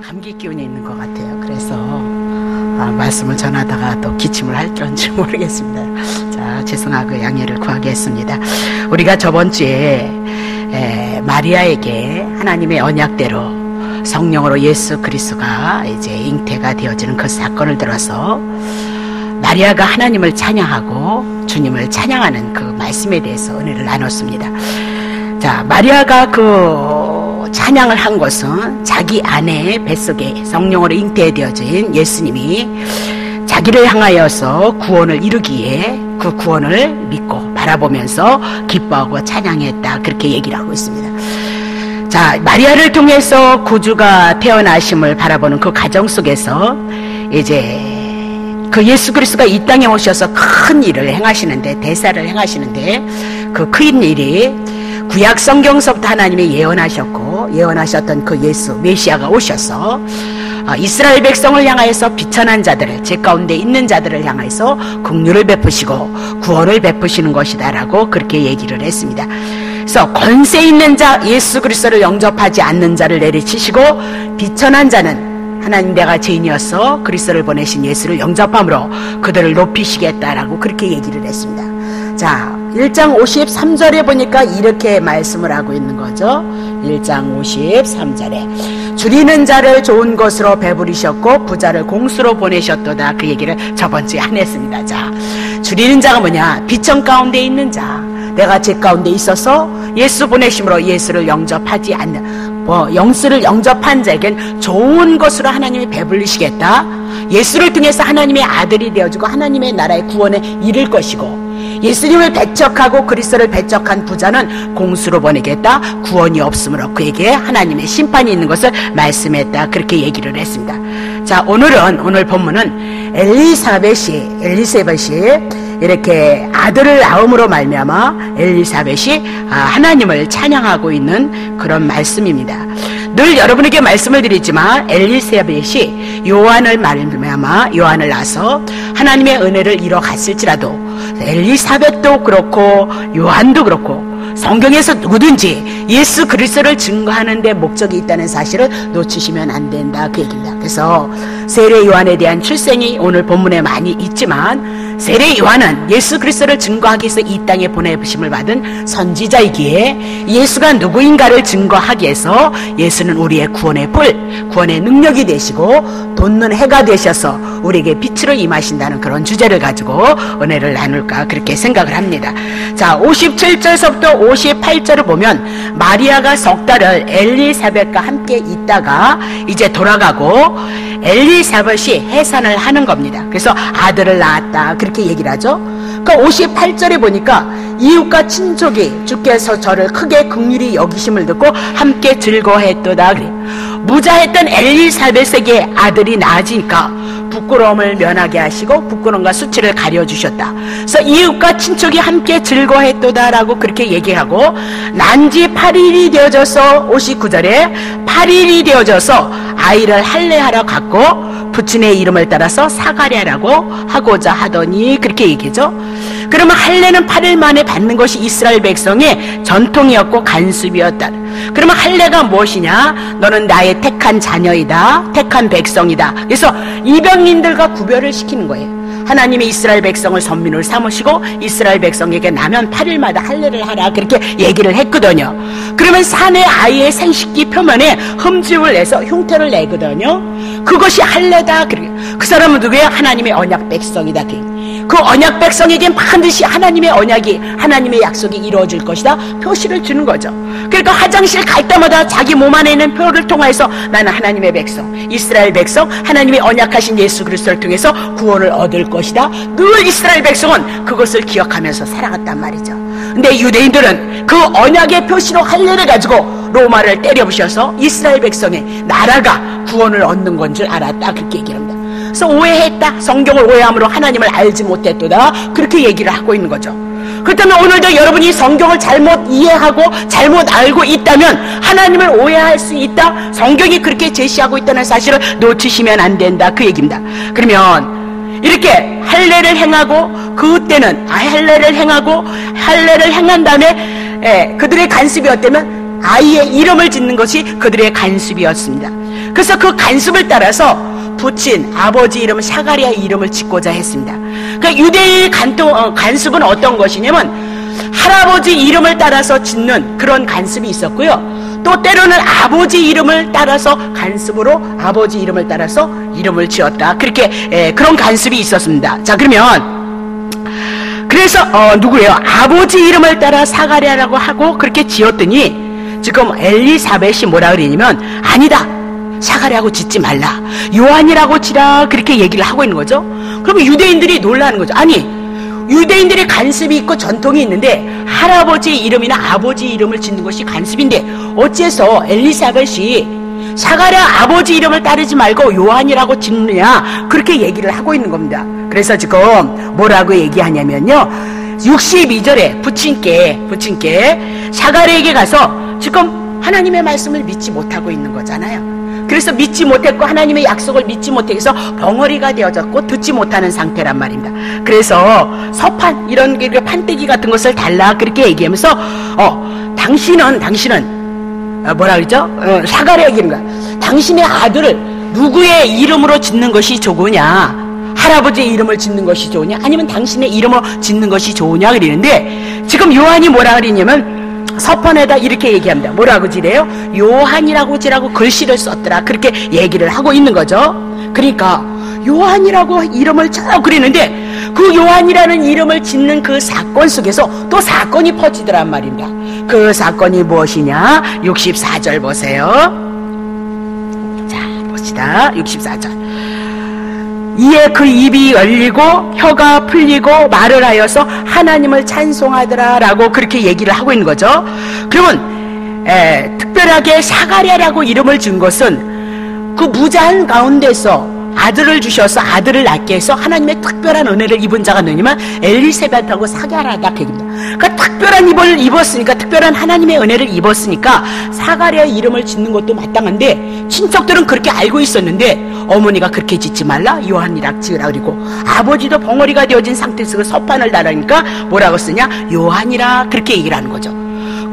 감기 기운이 있는 것 같아요. 그래서 말씀을 전하다가 또 기침을 할 건지 모르겠습니다. 자, 죄송하고 양해를 구하겠습니다. 우리가 저번 주에 마리아에게 하나님의 언약대로 성령으로 예수 그리스도가 이제 잉태가 되어지는 그 사건을 들어서 마리아가 하나님을 찬양하고 주님을 찬양하는 그 말씀에 대해서 은혜를 나눴습니다. 자, 마리아가 그 찬양을 한 것은 자기 아내 뱃속에 성령으로 잉태되어진 예수님이 자기를 향하여서 구원을 이루기에 그 구원을 믿고 바라보면서 기뻐하고 찬양했다, 그렇게 얘기를 하고 있습니다. 자, 마리아를 통해서 구주가 태어나심을 바라보는 그 가정 속에서 이제 그 예수 그리스도가 이 땅에 오셔서 큰 일을 행하시는데, 대사를 행하시는데, 그 큰 일이 구약 성경서부터 하나님이 예언하셨던 그 예수 메시아가 오셔서 이스라엘 백성을 향하여서 비천한 자들을, 제 가운데 있는 자들을 향하여서 긍휼을 베푸시고 구원을 베푸시는 것이다라고 그렇게 얘기를 했습니다. 그래서 권세 있는 자 예수 그리스도를 영접하지 않는 자를 내리치시고, 비천한 자는 하나님 내가 죄인이어서 그리스도를 보내신 예수를 영접함으로 그들을 높이시겠다라고 그렇게 얘기를 했습니다. 자, 1장 53절에 보니까 이렇게 말씀을 하고 있는 거죠. 1장 53절에 줄이는 자를 좋은 것으로 배부리셨고 부자를 공수로 보내셨도다, 그 얘기를 저번 주에 안 했습니다. 자, 줄이는 자가 뭐냐? 비천 가운데 있는 자, 내가 제 가운데 있어서 예수 보내심으로 예수를 영접하지 않는, 영수를 영접한 자에겐 좋은 것으로 하나님이 배불리시겠다, 예수를 통해서 하나님의 아들이 되어주고 하나님의 나라의 구원에 이를 것이고, 예수님을 배척하고 그리스도를 배척한 부자는 공수로 보내겠다, 구원이 없으므로 그에게 하나님의 심판이 있는 것을 말씀했다, 그렇게 얘기를 했습니다. 자, 오늘 본문은 엘리사벳이 이렇게 아들을 낳음으로 말미암아 엘리사벳이 하나님을 찬양하고 있는 그런 말씀입니다. 늘 여러분에게 말씀을 드리지만 엘리사벳이 요한을 낳아서 하나님의 은혜를 이뤄갔을지라도 엘리사벳도 그렇고 요한도 그렇고 성경에서 누구든지 예수 그리스도를 증거하는 데 목적이 있다는 사실을 놓치시면 안 된다, 그 얘기입니다. 그래서 세례 요한에 대한 출생이 오늘 본문에 많이 있지만, 세례 요한은 예수 그리스도를 증거하기 위해서 이 땅에 보내심을 받은 선지자이기에 예수가 누구인가를 증거하기 위해서 예수는 우리의 구원의 불, 구원의 능력이 되시고 돋는 해가 되셔서 우리에게 빛으로 임하신다는 그런 주제를 가지고 은혜를 나눌까, 그렇게 생각을 합니다. 자, 57절서부터 58절을 보면 마리아가 석 달을 엘리사벳과 함께 있다가 이제 돌아가고 엘리사벳이 해산을 하는 겁니다. 그래서 아들을 낳았다, 그렇게 얘기를 하죠. 그러니까 58절에 보니까 이웃과 친족이 주께서 저를 크게 긍휼히 여기심을 듣고 함께 즐거워했도다, 그래요. 무자했던 엘리사벳에게 아들이 낳아지니까 부끄러움을 면하게 하시고 부끄러움과 수치를 가려주셨다. 그래서 이웃과 친척이 함께 즐거워했도다라고 그렇게 얘기하고, 난지 8일이 되어져서 59절에 8일이 되어져서 아이를 할례하러 갔고 부친의 이름을 따라서 사가랴라고 하고자 하더니, 그렇게 얘기죠. 그러면 할례는 8일 만에 받는 것이 이스라엘 백성의 전통이었고 간습이었다. 그러면 할례가 무엇이냐? 너는 나의 택한 자녀이다, 택한 백성이다. 그래서 이방인들과 구별을 시키는 거예요. 하나님이 이스라엘 백성을 선민으로 삼으시고 이스라엘 백성에게 나면 8일마다 할례를 하라, 그렇게 얘기를 했거든요. 그러면 산의 아이의 생식기 표면에 흠집을 내서 흉터를 내거든요. 그것이 할례다. 그 사람은 누구예요? 하나님의 언약 백성이다. 그 언약 백성에겐 반드시 하나님의 언약이, 하나님의 약속이 이루어질 것이다, 표시를 주는 거죠. 그러니까 화장실 갈 때마다 자기 몸 안에 있는 표를 통해서 나는 하나님의 백성, 이스라엘 백성, 하나님의 언약하신 예수 그리스도를 통해서 구원을 얻을 것이다, 늘 이스라엘 백성은 그것을 기억하면서 살아갔단 말이죠. 근데 유대인들은 그 언약의 표시로 할례를 가지고 로마를 때려부셔서 이스라엘 백성의 나라가 구원을 얻는 건 줄 알았다, 그렇게 얘기를 합니다. 그래서 오해했다, 성경을 오해함으로 하나님을 알지 못했도다, 그렇게 얘기를 하고 있는 거죠. 그렇다면 오늘도 여러분이 성경을 잘못 이해하고 잘못 알고 있다면 하나님을 오해할 수 있다, 성경이 그렇게 제시하고 있다는 사실을 놓치시면 안 된다, 그 얘기입니다. 그러면 이렇게 할례를 행하고, 그때는 할례를 행한 다음에 그들의 간습이었다면 아이의 이름을 짓는 것이 그들의 간습이었습니다. 그래서 그 간습을 따라서 붙인 아버지 이름 사가랴 이름을 짓고자 했습니다. 그러니까 유대의 간습은 어떤 것이냐면 할아버지 이름을 따라서 짓는 그런 간습이 있었고요. 또 때로는 아버지 이름을 따라서 간습으로 아버지 이름을 따라서 이름을 지었다. 그렇게 그런 간습이 있었습니다. 자, 그러면 그래서 누구예요? 아버지 이름을 따라 사가랴라고 하고 그렇게 지었더니 지금 엘리사벳이 뭐라 그러냐면 아니다. 사가랴고 짓지 말라. 요한이라고 지라. 그렇게 얘기를 하고 있는 거죠. 그러면 유대인들이 놀라는 거죠. 아니, 유대인들의 간습이 있고 전통이 있는데 할아버지 이름이나 아버지 이름을 짓는 것이 간습인데 어째서 엘리사벳이 사가랴 아버지 이름을 따르지 말고 요한이라고 짓느냐, 그렇게 얘기를 하고 있는 겁니다. 그래서 지금 뭐라고 얘기하냐면요, 62절에 부친께 사가랴에게 가서 지금 하나님의 말씀을 믿지 못하고 있는 거잖아요. 그래서 믿지 못했고 하나님의 약속을 믿지 못해서 벙어리가 되어졌고 듣지 못하는 상태란 말입니다. 그래서 서판 이런 판때기 같은 것을 달라 그렇게 얘기하면서 당신은 뭐라 그러죠? 사가랴 얘기하는 거야. 당신의 아들을 누구의 이름으로 짓는 것이 좋으냐? 할아버지의 이름을 짓는 것이 좋으냐? 아니면 당신의 이름으로 짓는 것이 좋으냐? 그러는데 지금 요한이 뭐라 그러냐면 서판에다 이렇게 얘기합니다. 뭐라고 지래요? 요한이라고 지라고 글씨를 썼더라. 그렇게 얘기를 하고 있는 거죠. 그러니까 요한이라고 이름을 쳐라고 그랬는데 그 요한이라는 이름을 짓는 그 사건 속에서 또 사건이 퍼지더란 말입니다. 그 사건이 무엇이냐? 64절 보세요. 자, 봅시다. 64절. 이에 그 입이 열리고 혀가 풀리고 말을 하여서 하나님을 찬송하더라 라고 그렇게 얘기를 하고 있는 거죠. 그러면 특별하게 사가랴라고 이름을 준 것은 그 무자한 가운데서 아들을 주셔서 아들을 낳게 해서 하나님의 특별한 은혜를 입은 자가 누구냐면 엘리사벳하고 사가랴다 그 얘기입니다. 그러니까 특별한 입을 입었으니까, 특별한 하나님의 은혜를 입었으니까 사가랴의 이름을 짓는 것도 마땅한데 친척들은 그렇게 알고 있었는데 어머니가 그렇게 짓지 말라, 요한이라 지으라. 그리고 아버지도 벙어리가 되어진 상태에서 서판을 달으니까 뭐라고 쓰냐? 요한이라 그렇게 얘기를 하는 거죠.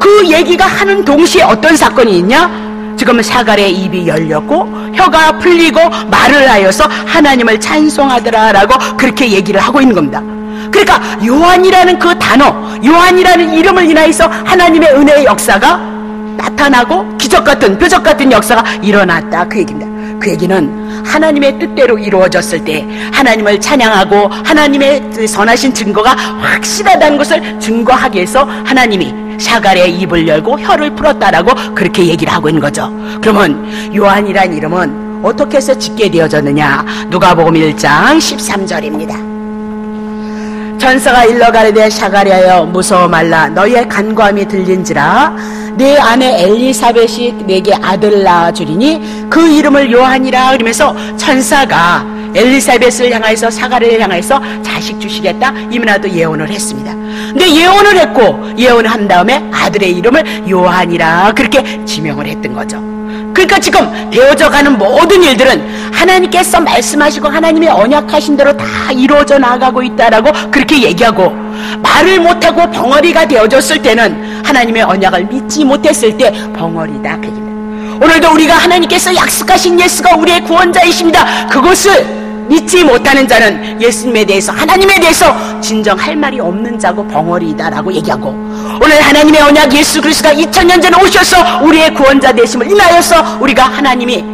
그 얘기가 하는 동시에 어떤 사건이 있냐? 지금 사가랴의 입이 열렸고 혀가 풀리고 말을 하여서 하나님을 찬송하더라 라고 그렇게 얘기를 하고 있는 겁니다. 그러니까 요한이라는 그 단어, 요한이라는 이름을 인하여서 하나님의 은혜의 역사가 나타나고 기적 같은, 표적 같은 역사가 일어났다 그 얘기입니다. 그 얘기는 하나님의 뜻대로 이루어졌을 때 하나님을 찬양하고 하나님의 선하신 증거가 확실하다는 것을 증거하기 위해서 하나님이 사가랴의 입을 열고 혀를 풀었다라고 그렇게 얘기를 하고 있는 거죠. 그러면 요한이란 이름은 어떻게 해서 짓게 되어졌느냐? 누가복음 1장 13절입니다. 천사가 일러 가로되 사가랴여 무서워 말라. 너희의 간구함이 들린지라. 내 아내 엘리사벳이 내게 아들을 낳아주리니 그 이름을 요한이라. 그러면서 천사가 엘리사벳을 향하여서 사가랴를 향하여서 자식 주시겠다 이문화도 예언을 했습니다. 근데 예언을 했고 예언을 한 다음에 아들의 이름을 요한이라 그렇게 지명을 했던 거죠. 그러니까 지금 되어져가는 모든 일들은 하나님께서 말씀하시고 하나님의 언약하신 대로 다 이루어져 나가고 있다라고 그렇게 얘기하고, 말을 못하고 벙어리가 되어졌을 때는 하나님의 언약을 믿지 못했을 때 벙어리다 그 얘기입니다. 오늘도 우리가 하나님께서 약속하신 예수가 우리의 구원자이십니다. 그것을 믿지 못하는 자는 예수님에 대해서, 하나님에 대해서 진정 할 말이 없는 자고 벙어리다라고 얘기하고, 오늘 하나님의 언약 예수 그리스도가 2000년 전에 오셔서 우리의 구원자 되심을 인하여서 우리가 하나님이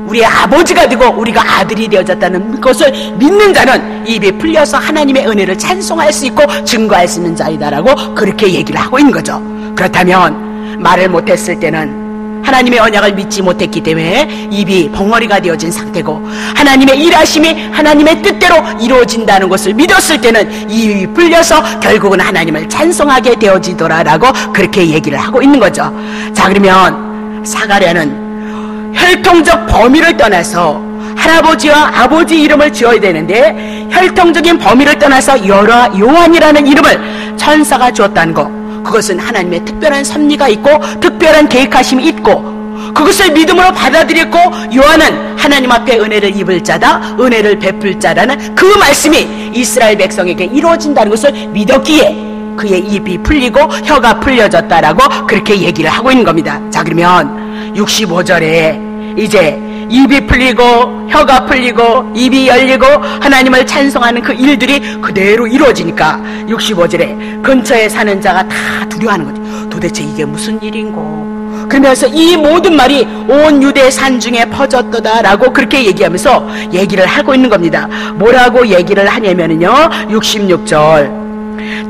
우리의 아버지가 되고 우리가 아들이 되어졌다는 것을 믿는 자는 입이 풀려서 하나님의 은혜를 찬송할 수 있고 증거할 수 있는 자이다라고 그렇게 얘기를 하고 있는 거죠. 그렇다면 말을 못했을 때는 하나님의 언약을 믿지 못했기 때문에 입이 벙어리가 되어진 상태고, 하나님의 일하심이 하나님의 뜻대로 이루어진다는 것을 믿었을 때는 입이 풀려서 결국은 하나님을 찬송하게 되어지더라라고 그렇게 얘기를 하고 있는 거죠. 자, 그러면 사가랴는 혈통적 범위를 떠나서 할아버지와 아버지 이름을 지어야 되는데 혈통적인 범위를 떠나서 요한이라는 이름을 천사가 주었다는 것, 그것은 하나님의 특별한 섭리가 있고 특별한 계획하심이 있고 그것을 믿음으로 받아들였고, 요한은 하나님 앞에 은혜를 입을 자다, 은혜를 베풀 자라는 그 말씀이 이스라엘 백성에게 이루어진다는 것을 믿었기에 그의 입이 풀리고 혀가 풀려졌다라고 그렇게 얘기를 하고 있는 겁니다. 자, 그러면 65절에 이제 입이 풀리고 혀가 풀리고 입이 열리고 하나님을 찬송하는 그 일들이 그대로 이루어지니까 65절에 근처에 사는 자가 다 두려워하는 거죠. 도대체 이게 무슨 일인고. 그러면서 이 모든 말이 온 유대 산중에 퍼졌도다라고 그렇게 얘기하면서 얘기를 하고 있는 겁니다. 뭐라고 얘기를 하냐면요, 66절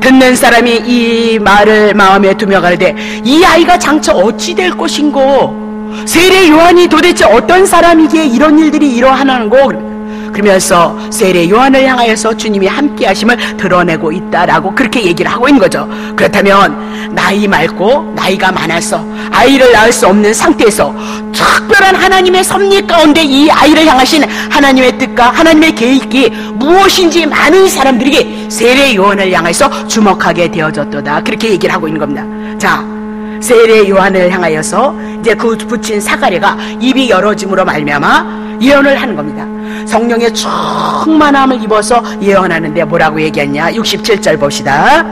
듣는 사람이 이 말을 마음에 두며 가르되 이 아이가 장차 어찌 될 것인고, 세례 요한이 도대체 어떤 사람이기에 이런 일들이 이러하는고, 그러면서 세례 요한을 향하여서 주님이 함께 하심을 드러내고 있다라고 그렇게 얘기를 하고 있는 거죠. 그렇다면 나이 많고 나이가 많아서 아이를 낳을 수 없는 상태에서 특별한 하나님의 섭리 가운데 이 아이를 향하신 하나님의 뜻과 하나님의 계획이 무엇인지 많은 사람들에게 세례 요한을 향해서 주목하게 되어졌도다, 그렇게 얘기를 하고 있는 겁니다. 자, 세례 요한을 향하여서 이제 그 붙인 사가랴가 입이 열어짐으로 말미암아 예언을 하는 겁니다. 성령의 충만함을 입어서 예언하는데 뭐라고 얘기했냐, 67절 봅시다.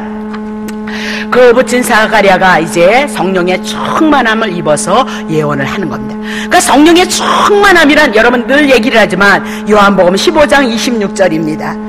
그 붙인 사가랴가 이제 성령의 충만함을 입어서 예언을 하는 겁니다. 그러니까 성령의 충만함이란 여러분 늘 얘기를 하지만 요한복음 15장 26절입니다.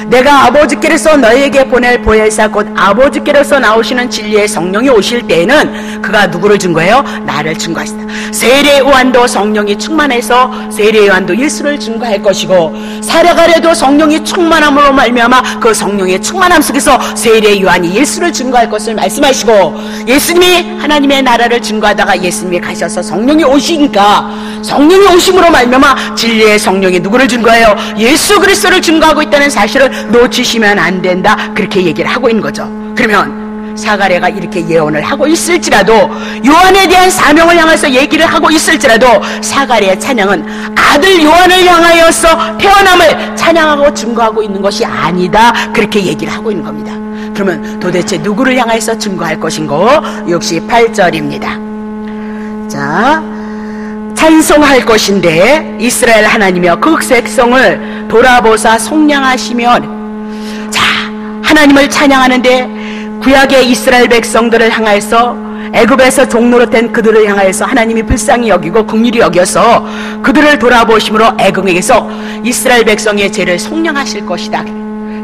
내가 아버지께로서 너에게 보낼 보혜사 곧 아버지께로서 나오시는 진리의 성령이 오실 때에는 그가 누구를 준 거예요? 나를 증거하시다. 세례 요한도 성령이 충만해서 세례 요한도 예수를 증거할 것이고, 사가랴도 성령이 충만함으로 말미암아 그 성령의 충만함 속에서 세례 요한이 예수를 증거할 것을 말씀하시고, 예수님이 하나님의 나라를 증거하다가 예수님이 가셔서 성령이 오시니까 성령이 오심으로 말미암아 진리의 성령이 누구를 증거해요? 예수 그리스도를 증거하고 있다는 사실을 놓치시면 안 된다, 그렇게 얘기를 하고 있는 거죠. 그러면 사가랴가 이렇게 예언을 하고 있을지라도, 요한에 대한 사명을 향해서 얘기를 하고 있을지라도 사가랴의 찬양은 아들 요한을 향하여서 태어남을 찬양하고 증거하고 있는 것이 아니다, 그렇게 얘기를 하고 있는 겁니다. 그러면 도대체 누구를 향해서 증거할 것인고, 68절입니다. 자, 찬송할 것인데 이스라엘 하나님이여 그 백성을 돌아보사 속량하시며. 자, 하나님을 찬양하는데 구약의 이스라엘 백성들을 향하여서, 애굽에서 종노릇 된 그들을 향하여서 하나님이 불쌍히 여기고 긍휼히 여겨서 그들을 돌아보심으로 애굽에게서 이스라엘 백성의 죄를 속량하실 것이다.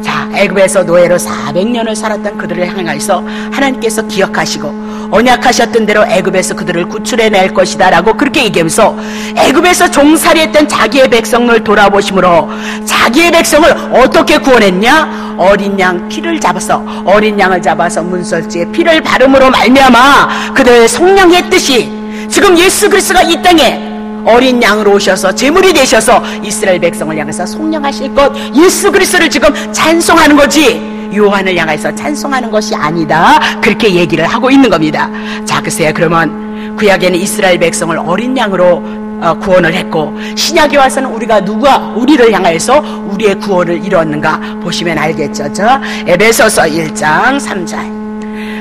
자, 애굽에서 노예로 400년을 살았던 그들을 향하여서 하나님께서 기억하시고 언약하셨던 대로 애굽에서 그들을 구출해낼 것이다 라고 그렇게 얘기하면서 애굽에서 종살이했던 자기의 백성을 돌아보심으로 자기의 백성을 어떻게 구원했냐? 어린 양 피를 잡아서, 어린 양을 잡아서 문설주에 피를 바름으로 말미암아 그들을 속량했듯이 지금 예수 그리스도가 이 땅에 어린 양으로 오셔서 제물이 되셔서 이스라엘 백성을 향해서 속량하실 것, 예수 그리스도를 지금 찬송하는 거지 요한을 향해서 찬송하는 것이 아니다, 그렇게 얘기를 하고 있는 겁니다. 자, 글쎄요, 그러면 구약에는 이스라엘 백성을 어린 양으로 구원을 했고, 신약에 와서는 누가 우리를 향해서 우리의 구원을 이루었는가 보시면 알겠죠. 저 에베소서 1장 3절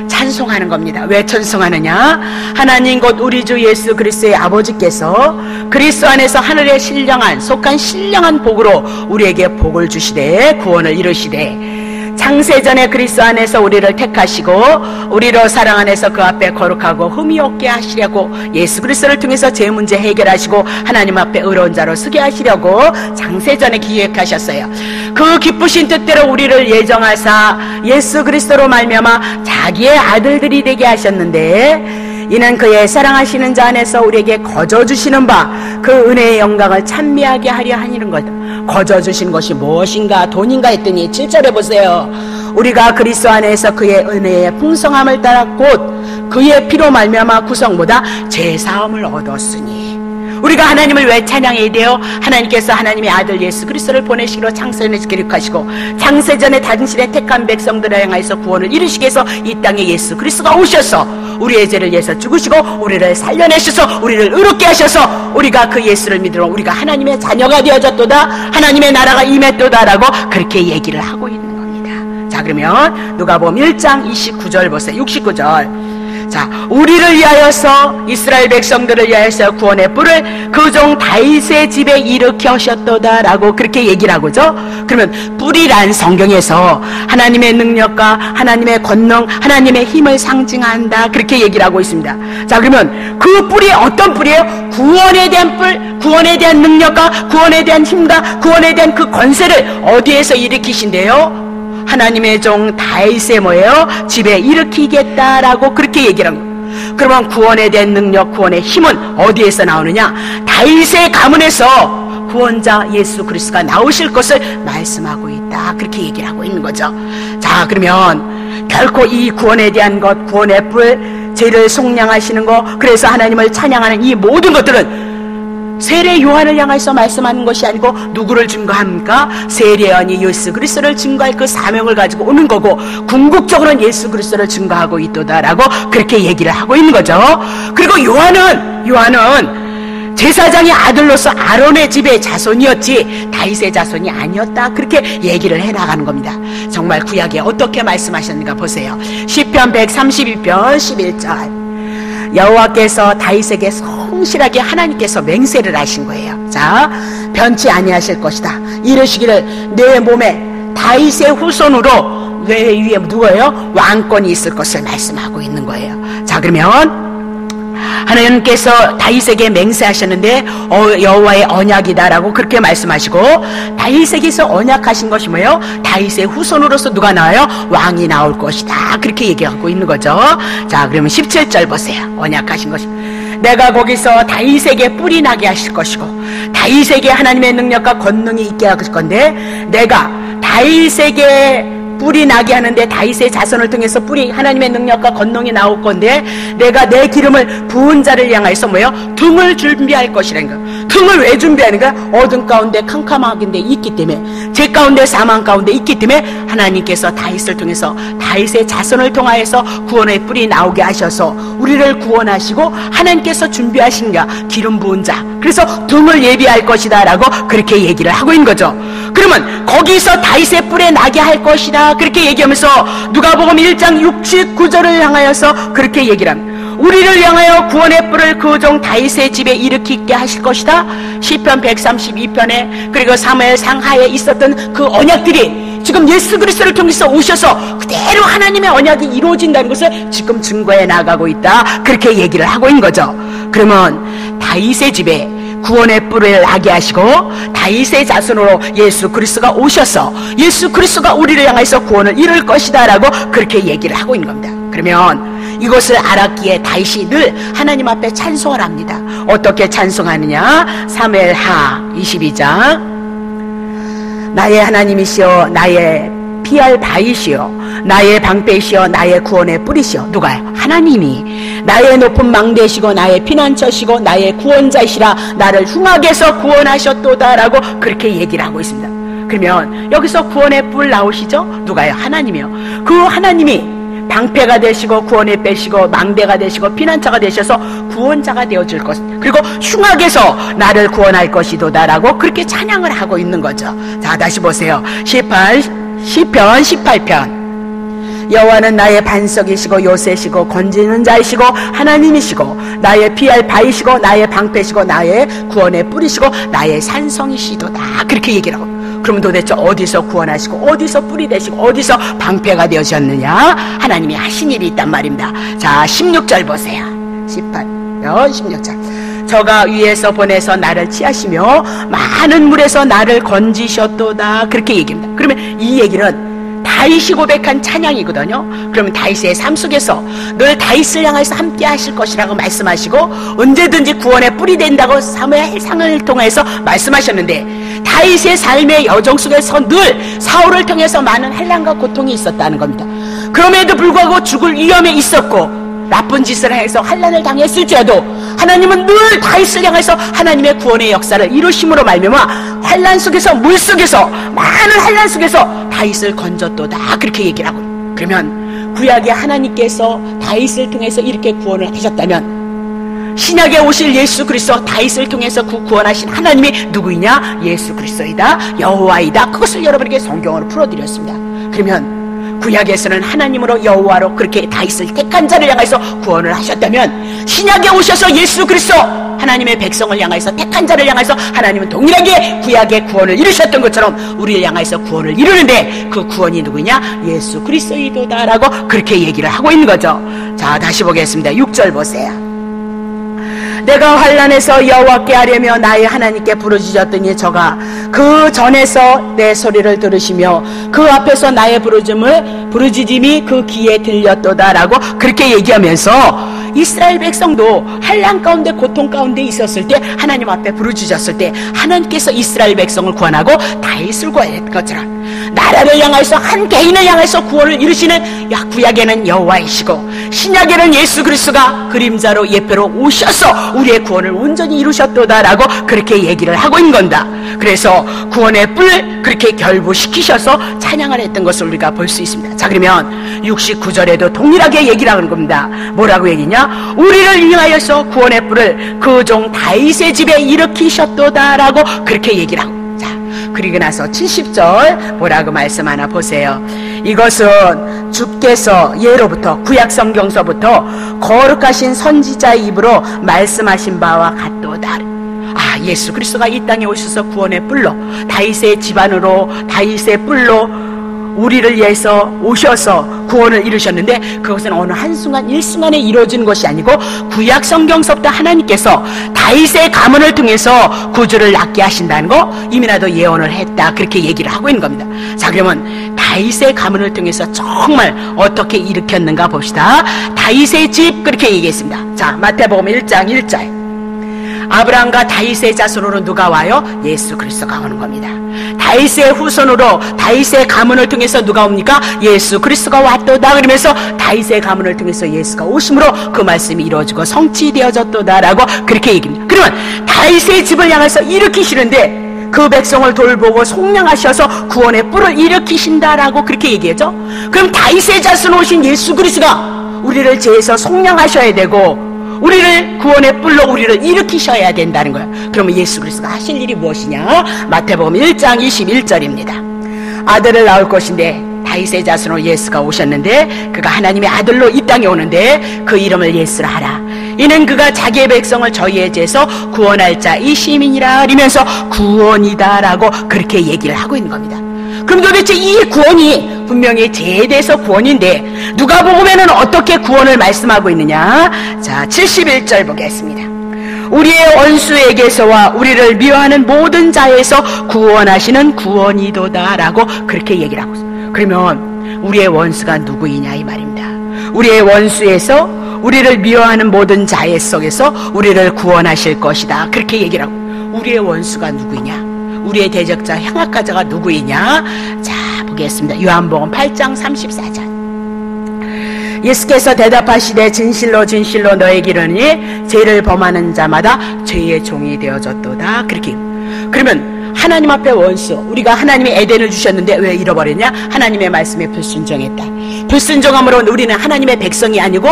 찬송하는 겁니다. 왜 찬송하느냐? 하나님 곧 우리 주 예수 그리스도의 아버지께서 그리스도 안에서 하늘에 속한 신령한 복으로 우리에게 복을 주시되 구원을 이루시되, 창세전에 그리스도 안에서 우리를 택하시고 우리로 사랑 안에서 그 앞에 거룩하고 흠이 없게 하시려고 예수 그리스도를 통해서 제 문제 해결하시고 하나님 앞에 의로운 자로 서게 하시려고 창세전에 기획하셨어요. 그 기쁘신 뜻대로 우리를 예정하사 예수 그리스도로 말미암아 자기의 아들들이 되게 하셨는데, 이는 그의 사랑하시는 자 안에서 우리에게 거저주시는 바 그 은혜의 영광을 찬미하게 하려 하는 것. 거저주신 것이 무엇인가? 돈인가 했더니 7절에 보세요. 우리가 그리스도 안에서 그의 은혜의 풍성함을 따라 곧 그의 피로 말미암아 구성보다 제사함을 얻었으니. 우리가 하나님을 왜 찬양해야 돼요? 하나님께서 하나님의 아들 예수 그리스도를 보내시기로 창세전에 기록하시고 창세전에 당신의 택한 백성들을 향해서 구원을 이루시기 위해서 이 땅에 예수 그리스도가 오셔서 우리의 죄를 위해서 죽으시고 우리를 살려내셔서 우리를 의롭게 하셔서 우리가 그 예수를 믿으러 우리가 하나님의 자녀가 되어졌도다, 하나님의 나라가 임했도다라고 그렇게 얘기를 하고 있는 겁니다. 자, 그러면 누가복음 1장 29절 보세요. 69절. 자, 우리를 위하여서, 이스라엘 백성들을 위하여서 구원의 뿔을 그 종 다윗의 집에 일으켜셨도다라고 그렇게 얘기를 하고죠. 그러면 뿔이란 성경에서 하나님의 능력과 하나님의 권능, 하나님의 힘을 상징한다 그렇게 얘기를 하고 있습니다. 자, 그러면 그 뿔이 어떤 뿔이에요? 구원에 대한 뿔, 구원에 대한 능력과 구원에 대한 힘과 구원에 대한 그 권세를 어디에서 일으키신대요? 하나님의 종 다윗의 뭐예요? 집에 일으키겠다라고 그렇게 얘기를 합니다. 그러면 구원에 대한 능력, 구원의 힘은 어디에서 나오느냐? 다윗의 가문에서 구원자 예수 그리스도가 나오실 것을 말씀하고 있다 그렇게 얘기를 하고 있는 거죠. 자, 그러면 결코 이 구원에 대한 것, 구원의 뿔, 죄를 속량하시는 것, 그래서 하나님을 찬양하는 이 모든 것들은 세례 요한을 향해서 말씀하는 것이 아니고 누구를 증거합니까? 세례 요한이 예수 그리스도를 증거할 그 사명을 가지고 오는 거고, 궁극적으로는 예수 그리스도를 증거하고 있도다라고 그렇게 얘기를 하고 있는 거죠. 그리고 요한은 제사장의 아들로서 아론의 집의 자손이었지 다윗의 자손이 아니었다 그렇게 얘기를 해나가는 겁니다. 정말 구약에 어떻게 말씀하셨는가 보세요. 시편 132편 11절, 여호와께서 다윗에게 성실하게 하나님께서 맹세를 하신 거예요. 자, 변치 아니하실 것이다. 이르시기를 내 몸에 다윗의 후손으로 뇌 위에 누구예요? 왕권이 있을 것을 말씀하고 있는 거예요. 자, 그러면 하나님께서 다윗에게 맹세하셨는데 여호와의 언약이다라고 그렇게 말씀하시고, 다윗에게서 언약하신 것이 뭐예요? 다윗의 후손으로서 누가 나와요? 왕이 나올 것이다 그렇게 얘기하고 있는 거죠. 자, 그러면 17절 보세요. 언약하신 것이, 내가 거기서 다윗에게 뿔이 나게 하실 것이고 다윗에게 하나님의 능력과 권능이 있게 하실 건데, 내가 다윗에게 뿔이 나게 하는데 다윗의 자손을 통해서 뿔이 하나님의 능력과 권능이 나올 건데, 내가 내 기름을 부은 자를 향해서 뭐예요? 등을 준비할 것이라는 거예요. 등을 왜 준비하는 거야? 어둠 가운데 캄캄하게 있기 때문에, 죄 가운데 사망 가운데 있기 때문에 하나님께서 다윗을 통해서 다윗의 자손을 통하여서 구원의 뿔이 나오게 하셔서 우리를 구원하시고 하나님께서 준비하신 게 기름 부은 자, 그래서 등을 예비할 것이다 라고 그렇게 얘기를 하고 있는 거죠. 그러면 거기서 다윗의 뿔에 나게 할 것이다 그렇게 얘기하면서 누가복음 1장 69절을 향하여서 그렇게 얘기를 합니다. 우리를 향하여 구원의 뿔을 그 종 다윗의 집에 일으키게 하실 것이다. 시편 132편에 그리고 사무엘 상하에 있었던 그 언약들이 지금 예수 그리스도를 통해서 오셔서 그대로 하나님의 언약이 이루어진다는 것을 지금 증거해 나가고 있다 그렇게 얘기를 하고 있는 거죠. 그러면 다윗의 집에 구원의 뿔을 나게 하시고 다윗의 자손으로 예수 그리스도가 오셔서 예수 그리스도가 우리를 향해서 구원을 이룰 것이다 라고 그렇게 얘기를 하고 있는 겁니다. 그러면 이것을 알았기에 다윗이 늘 하나님 앞에 찬송을 합니다. 어떻게 찬송하느냐? 사무엘하 22장, 나의 하나님이시여 나의 피할 바위시여 나의 방패시여 나의 구원의 뿔이시여. 누가요? 하나님이 나의 높은 망대시고 나의 피난처시고 나의 구원자이시라 나를 흉악에서 구원하셨도다 라고 그렇게 얘기를 하고 있습니다. 그러면 여기서 구원의 뿔 나오시죠? 누가요? 하나님이요. 그 하나님이 방패가 되시고 구원의 빼시고 망대가 되시고 피난처가 되셔서 구원자가 되어줄 것, 그리고 흉악에서 나를 구원할 것이도다 라고 그렇게 찬양을 하고 있는 거죠. 자, 다시 보세요. 시편 18편, 여호와는 나의 반석이시고 요새시고 건지는 자이시고 하나님이시고 나의 피할 바위시고 나의 방패시고 나의 구원의 뿔이시고 나의 산성이시도다 그렇게 얘기를 하고, 그럼 도대체 어디서 구원하시고 어디서 뿔이 되시고 어디서 방패가 되어졌느냐? 하나님이 하신 일이 있단 말입니다. 자, 16절 보세요. 18편 16절, 저가 위에서 보내서 나를 취하시며 많은 물에서 나를 건지셨도다 그렇게 얘기합니다. 그러면 이 얘기는 다윗이 고백한 찬양이거든요. 그러면 다윗의 삶 속에서 늘 다윗을 향해서 함께 하실 것이라고 말씀하시고 언제든지 구원의 뿔이 된다고 사무엘상을 통해서 말씀하셨는데, 다윗의 삶의 여정 속에서 늘 사울을 통해서 많은 환난과 고통이 있었다는 겁니다. 그럼에도 불구하고 죽을 위험에 있었고 나쁜 짓을 해서 환난을 당했을지라도 하나님은 늘 다윗을 향해서 하나님의 구원의 역사를 이루심으로 말미암아 환난 속에서, 물 속에서, 많은 환난 속에서 다윗을 건졌도다 그렇게 얘기를 하고, 그러면 구약의 하나님께서 다윗을 통해서 이렇게 구원을 하셨다면 신약에 오실 예수 그리스도, 다윗을 통해서 구원하신 하나님이 누구이냐? 예수 그리스도이다, 여호와이다. 그것을 여러분에게 성경으로 풀어드렸습니다. 그러면 구약에서는 하나님으로 여호와로 그렇게 다윗을 택한 자를 향해서 구원을 하셨다면 신약에 오셔서 예수 그리스도 하나님의 백성을 향해서 택한 자를 향해서 하나님은 동일하게 구약의 구원을 이루셨던 것처럼 우리를 향해서 구원을 이루는데 그 구원이 누구냐? 예수 그리스도이도다라고 그렇게 얘기를 하고 있는 거죠. 자, 다시 보겠습니다. 6절 보세요. 내가 환난에서 여호와께 하려며 나의 하나님께 부르짖었더니 저가 그 전에서 내 소리를 들으시며 그 앞에서 나의 부르짖음이 그 귀에 들렸도다라고 그렇게 얘기하면서 이스라엘 백성도 환난 가운데 고통 가운데 있었을 때 하나님 앞에 부르짖었을 때 하나님께서 이스라엘 백성을 구원하고 다윗을 구원했던 것처럼 나라를 향해서 한 개인을 향해서 구원을 이루시는 구약에는 여호와이시고 신약에는 예수 그리스도가 그림자로 예표로 오셔서 우리의 구원을 온전히 이루셨도다라고 그렇게 얘기를 하고 있는 건다. 그래서 구원의 뿔 그렇게 결부시키셔서 찬양을 했던 것을 우리가 볼 수 있습니다. 자, 그러면 69절에도 동일하게 얘기를 하는 겁니다. 뭐라고 얘기냐? 우리를 위하여서 구원의 뿔을 그 종 다윗의 집에 일으키셨도다라고 그렇게 얘기를 하고, 자, 그리고 나서 70절 뭐라고 말씀하나 보세요. 이것은 주께서 예로부터 구약성경서부터 거룩하신 선지자의 입으로 말씀하신 바와 같도다. 예수 그리스도가 이 땅에 오셔서 구원의 뿔로 다윗의 집안으로 다윗의 뿔로 우리를 위해서 오셔서 구원을 이루셨는데 그것은 어느 한순간 일순간에 이루어진 것이 아니고 구약 성경서부터 하나님께서 다윗의 가문을 통해서 구주를 낳게 하신다는 거 이미라도 예언을 했다 그렇게 얘기를 하고 있는 겁니다. 자, 그러면 다윗의 가문을 통해서 정말 어떻게 일으켰는가 봅시다. 다윗의 집 그렇게 얘기했습니다. 자, 마태복음 1장 1절 아브라함과 다윗의 자손으로 누가 와요? 예수 그리스도가 오는 겁니다. 다윗의 후손으로 다윗의 가문을 통해서 누가 옵니까? 예수 그리스도가 왔도다. 그러면서 다윗의 가문을 통해서 예수가 오심으로 그 말씀이 이루어지고 성취되어졌도다라고 그렇게 얘기합니다. 그러면 다윗의 집을 향해서 일으키시는데 그 백성을 돌보고 속량하셔서 구원의 뿔을 일으키신다라고 그렇게 얘기하죠. 그럼 다윗의 자손 오신 예수 그리스도가 우리를 죄에서 속량하셔야 되고 우리를 구원의 뿔로 우리를 일으키셔야 된다는 거예요. 그러면 예수 그리스도가 하실 일이 무엇이냐? 마태복음 1장 21절입니다. 아들을 낳을 것인데 다윗의 자손으로 예수가 오셨는데 그가 하나님의 아들로 이 땅에 오는데 그 이름을 예수라 하라. 이는 그가 자기의 백성을 저희의 죄에서 구원할 자 이 시민이라 이러면서 구원이다라고 그렇게 얘기를 하고 있는 겁니다. 그럼 도대체 이 구원이 분명히 죄에 대해서 구원인데 누가복음에는 어떻게 구원을 말씀하고 있느냐? 자, 71절 보겠습니다. 우리의 원수에게서와 우리를 미워하는 모든 자에서 구원하시는 구원이도다라고 그렇게 얘기를 하고 있어요. 그러면 우리의 원수가 누구이냐 이 말입니다. 우리의 원수에서 우리를 미워하는 모든 자의 속에서 우리를 구원하실 것이다 그렇게 얘기를 하고, 우리의 원수가 누구이냐? 우리의 대적자 향악가자가 누구이냐? 자, 보겠습니다. 요한복음 8장 34절 예수께서 대답하시되 진실로 진실로 너에게 이르노니 죄를 범하는 자마다 죄의 종이 되어졌도다 그렇게. 그러면 하나님 앞에 원수, 우리가 하나님의 에덴을 주셨는데 왜 잃어버렸냐? 하나님의 말씀에 불순종했다. 불순종함으로 우리는 하나님의 백성이 아니고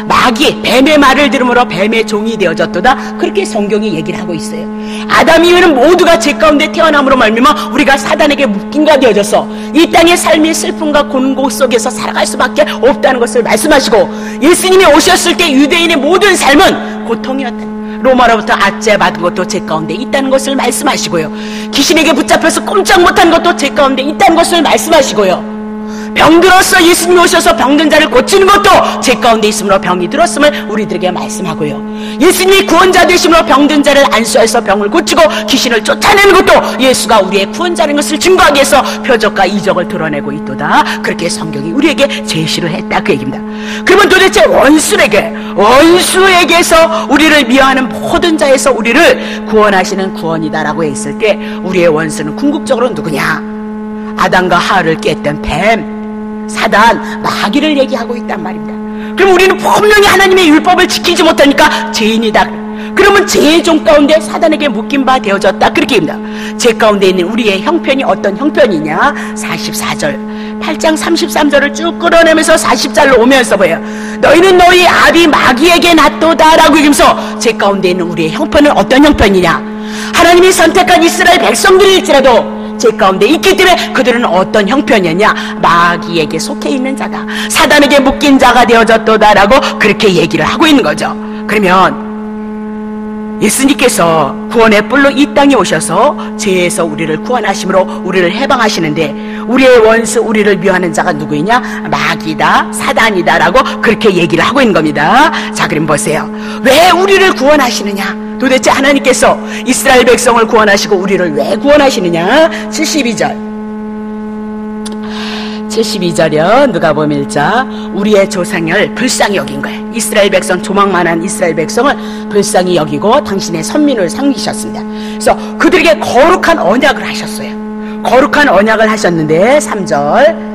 마귀, 뱀의 말을 들음으로 뱀의 종이 되어졌도다 그렇게 성경이 얘기를 하고 있어요. 아담 이후에는 모두가 죄 가운데 태어남으로 말미암아 우리가 사단에게 묶인 가 되어져서 이 땅의 삶의 슬픔과 곤고 속에서 살아갈 수밖에 없다는 것을 말씀하시고, 예수님이 오셨을 때 유대인의 모든 삶은 고통이었다. 로마로부터 압제 받은 것도 죄 가운데 있다는 것을 말씀하시고요. 귀신에게 붙잡혀서 꼼짝 못한 것도 죄 가운데 있다는 것을 말씀하시고요. 병들어서 예수님이 오셔서 병든 자를 고치는 것도 죄 가운데 있으므로 병이 들었음을 우리들에게 말씀하고요. 예수님이 구원자 되심으로 병든 자를 안수해서 병을 고치고 귀신을 쫓아내는 것도 예수가 우리의 구원자라는 것을 증거하기 위해서 표적과 이적을 드러내고 있도다 그렇게 성경이 우리에게 제시를 했다 그 얘기입니다. 그러면 도대체 원수에게서 우리를 미워하는 모든 자에서 우리를 구원하시는 구원이다라고 했을 때 우리의 원수는 궁극적으로 누구냐? 아담과 하와를 깼던 뱀, 사단, 마귀를 얘기하고 있단 말입니다. 그럼 우리는 분명히 하나님의 율법을 지키지 못하니까 죄인이다. 그러면 죄의 종 가운데 사단에게 묶인 바 되어졌다 그렇게 합니다. 죄 가운데 있는 우리의 형편이 어떤 형편이냐? 44절 8장 33절을 쭉 끌어내면서 40절로 오면서 보여요. 너희는 너희 아비 마귀에게 낫도다라고 얘기하면서 죄 가운데 있는 우리의 형편은 어떤 형편이냐? 하나님이 선택한 이스라엘 백성들일지라도 죄 가운데 있기 때문에 그들은 어떤 형편이었냐? 마귀에게 속해 있는 자다, 사단에게 묶인 자가 되어졌도다라고 그렇게 얘기를 하고 있는 거죠. 그러면 예수님께서 구원의 뿔로 이 땅에 오셔서 죄에서 우리를 구원하심으로 우리를 해방하시는데, 우리의 원수, 우리를 미워하는 자가 누구이냐? 마귀다, 사단이다 라고 그렇게 얘기를 하고 있는 겁니다. 자, 그럼 보세요. 왜 우리를 구원하시느냐? 도대체 하나님께서 이스라엘 백성을 구원하시고 우리를 왜 구원하시느냐? 72절이요. 누가복음 1장, 우리의 조상을 불쌍히 여긴 거예요. 이스라엘 백성, 조망만한 이스라엘 백성을 불쌍히 여기고 당신의 선민을 섬기셨습니다. 그래서 그들에게 거룩한 언약을 하셨어요. 거룩한 언약을 하셨는데 3절,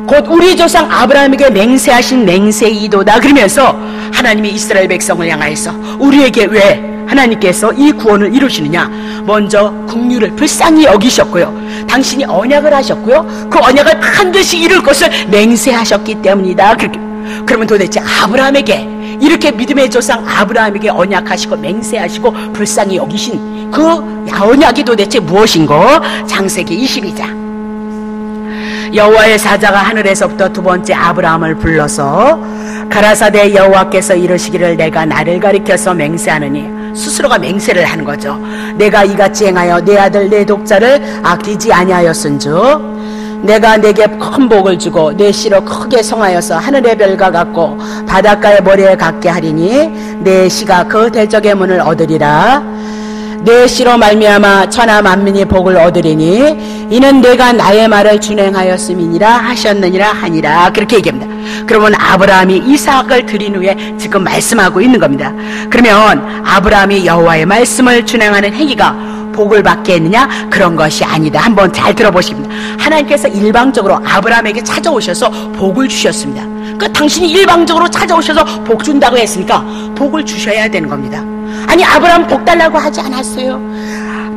곧 우리 조상 아브라함에게 맹세하신 맹세이도다 그러면서 하나님이 이스라엘 백성을 향하여서 우리에게 왜 하나님께서 이 구원을 이루시느냐? 먼저 국류를 불쌍히 여기셨고요, 당신이 언약을 하셨고요, 그 언약을 반드시 이룰 것을 맹세하셨기 때문이다. 그러면 도대체 아브라함에게, 이렇게 믿음의 조상 아브라함에게 언약하시고 맹세하시고 불쌍히 여기신 그 언약이 도대체 무엇인고? 창세기 22장, 여호와의 사자가 하늘에서부터 두 번째 아브라함을 불러서 가라사대 여호와께서 이르시기를 내가 나를 가리켜서 맹세하느니, 스스로가 맹세를 하는 거죠. 내가 이같이 행하여 내 아들 내 독자를 아끼지 아니하였은즉 내가 내게 큰 복을 주고 내 씨로 크게 성하여서 하늘의 별과 같고 바닷가의 모래에 같게 하리니 내 씨가 그 대적의 문을 얻으리라. 내 씨로 말미암아 천하 만민이 복을 얻으리니 이는 내가 나의 말을 준행하였음이니라 하셨느니라 하니라. 그렇게 얘기합니다. 그러면 아브라함이 이삭을 드린 후에 지금 말씀하고 있는 겁니다. 그러면 아브라함이 여호와의 말씀을 준행하는 행위가 복을 받게 했느냐? 그런 것이 아니다. 한번 잘 들어보십니다. 하나님께서 일방적으로 아브라함에게 찾아오셔서 복을 주셨습니다. 그 당신이 일방적으로 찾아오셔서 복 준다고 했으니까 복을 주셔야 되는 겁니다. 아니, 아브라함 복 달라고 하지 않았어요.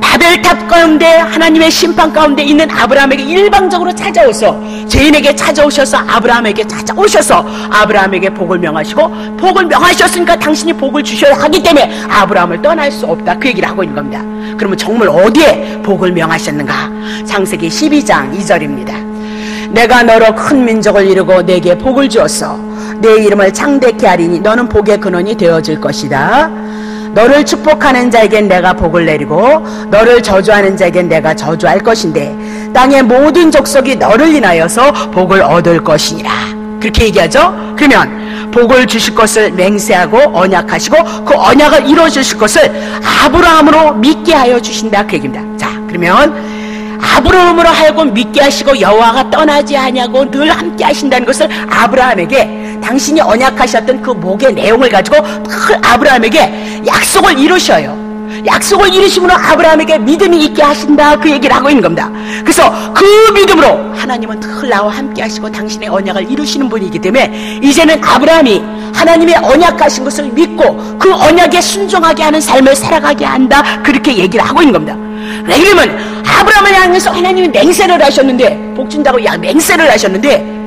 바벨탑 가운데 하나님의 심판 가운데 있는 아브라함에게 일방적으로 찾아오셔서, 죄인에게 찾아오셔서 아브라함에게 찾아오셔서 아브라함에게 복을 명하시고, 복을 명하셨으니까 당신이 복을 주셔야 하기 때문에 아브라함을 떠날 수 없다, 그 얘기를 하고 있는 겁니다. 그러면 정말 어디에 복을 명하셨는가? 창세기 12장 2절입니다. 내가 너로 큰 민족을 이루고 내게 복을 주었어. 내 이름을 창대케 하리니 너는 복의 근원이 되어질 것이다. 너를 축복하는 자에겐 내가 복을 내리고 너를 저주하는 자에겐 내가 저주할 것인데 땅의 모든 족속이 너를 인하여서 복을 얻을 것이니라. 그렇게 얘기하죠. 그러면 복을 주실 것을 맹세하고 언약하시고 그 언약을 이루어 주실 것을 아브라함으로 믿게 하여 주신다, 그 얘기입니다. 자, 그러면 아브라함으로 하여금 믿게 하시고 여호와가 떠나지 아니하고 늘 함께 하신다는 것을 아브라함에게, 당신이 언약하셨던 그 복의 내용을 가지고 아브라함에게 약속을 이루셔요. 약속을 이루심으로 아브라함에게 믿음이 있게 하신다, 그 얘기를 하고 있는 겁니다. 그래서 그 믿음으로 하나님은 늘 나와 함께 하시고 당신의 언약을 이루시는 분이기 때문에 이제는 아브라함이 하나님의 언약하신 것을 믿고 그 언약에 순종하게 하는 삶을 살아가게 한다, 그렇게 얘기를 하고 있는 겁니다. 왜 그러면 아브라함을 향해서 하나님이 맹세를 하셨는데, 복 준다고 맹세를 하셨는데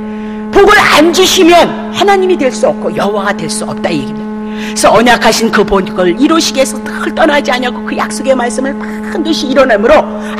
복을 안 주시면 하나님이 될 수 없고 여호와가 될 수 없다, 이 얘기입니다. 그래서 언약하신 그 복을 이루시기 위해서 늘 떠나지 아니하고 그 약속의 말씀을 반드시 이뤄내므로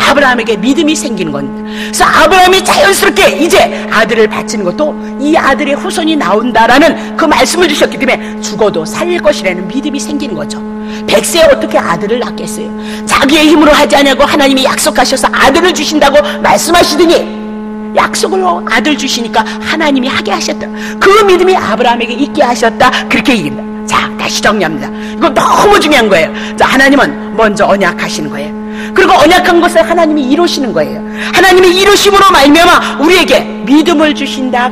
아브라함에게 믿음이 생기는 겁니다. 그래서 아브라함이 자연스럽게 이제 아들을 바치는 것도 이 아들의 후손이 나온다라는 그 말씀을 주셨기 때문에 죽어도 살릴 것이라는 믿음이 생기는 거죠. 100세에 어떻게 아들을 낳겠어요? 자기의 힘으로 하지 않냐고 하나님이 약속하셔서 아들을 주신다고 말씀하시더니 약속으로 아들 주시니까 하나님이 하게 하셨다. 그 믿음이 아브라함에게 있게 하셨다, 그렇게 얘기합니다. 자, 다시 정리합니다. 이거 너무 중요한 거예요. 자, 하나님은 먼저 언약하시는 거예요. 그리고 언약한 것을 하나님이 이루시는 거예요. 하나님이 이루심으로 말미암아 우리에게 믿음을 주신다.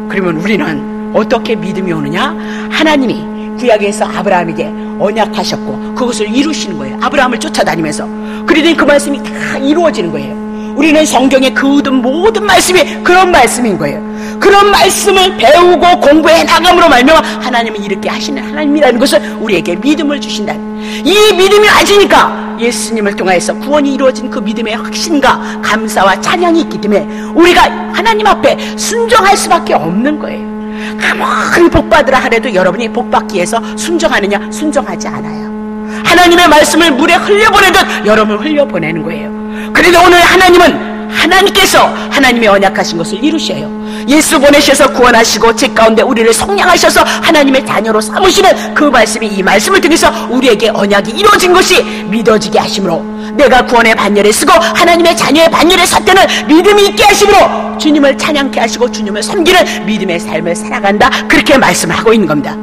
그러면 우리는 어떻게 믿음이 오느냐? 하나님이 구약에서 아브라함에게 언약하셨고 그것을 이루시는 거예요. 아브라함을 쫓아다니면서. 그러더니 그 말씀이 다 이루어지는 거예요. 우리는 성경의 그 모든 말씀이 그런 말씀인 거예요. 그런 말씀을 배우고 공부해 나감으로 말미암아 하나님은 이렇게 하시는 하나님이라는 것을 우리에게 믿음을 주신다. 이 믿음이 와지니까 예수님을 통해서 구원이 이루어진 그 믿음의 확신과 감사와 찬양이 있기 때문에 우리가 하나님 앞에 순종할 수밖에 없는 거예요. 아무리 복받으라 하래도 여러분이 복받기 위해서 순종하느냐? 순종하지 않아요. 하나님의 말씀을 물에 흘려보내듯 여러분을 흘려보내는 거예요. 그런데 오늘 하나님께서 하나님의 언약하신 것을 이루셔요. 예수 보내셔서 구원하시고 제 가운데 우리를 속량하셔서 하나님의 자녀로 삼으시는 그 말씀이, 이 말씀을 통해서 우리에게 언약이 이루어진 것이 믿어지게 하심으로, 내가 구원의 반열에 서고 하나님의 자녀의 반열에 섰다는 믿음이 있게 하심으로 주님을 찬양케 하시고 주님을 섬기는 믿음의 삶을 살아간다, 그렇게 말씀을 하고 있는 겁니다.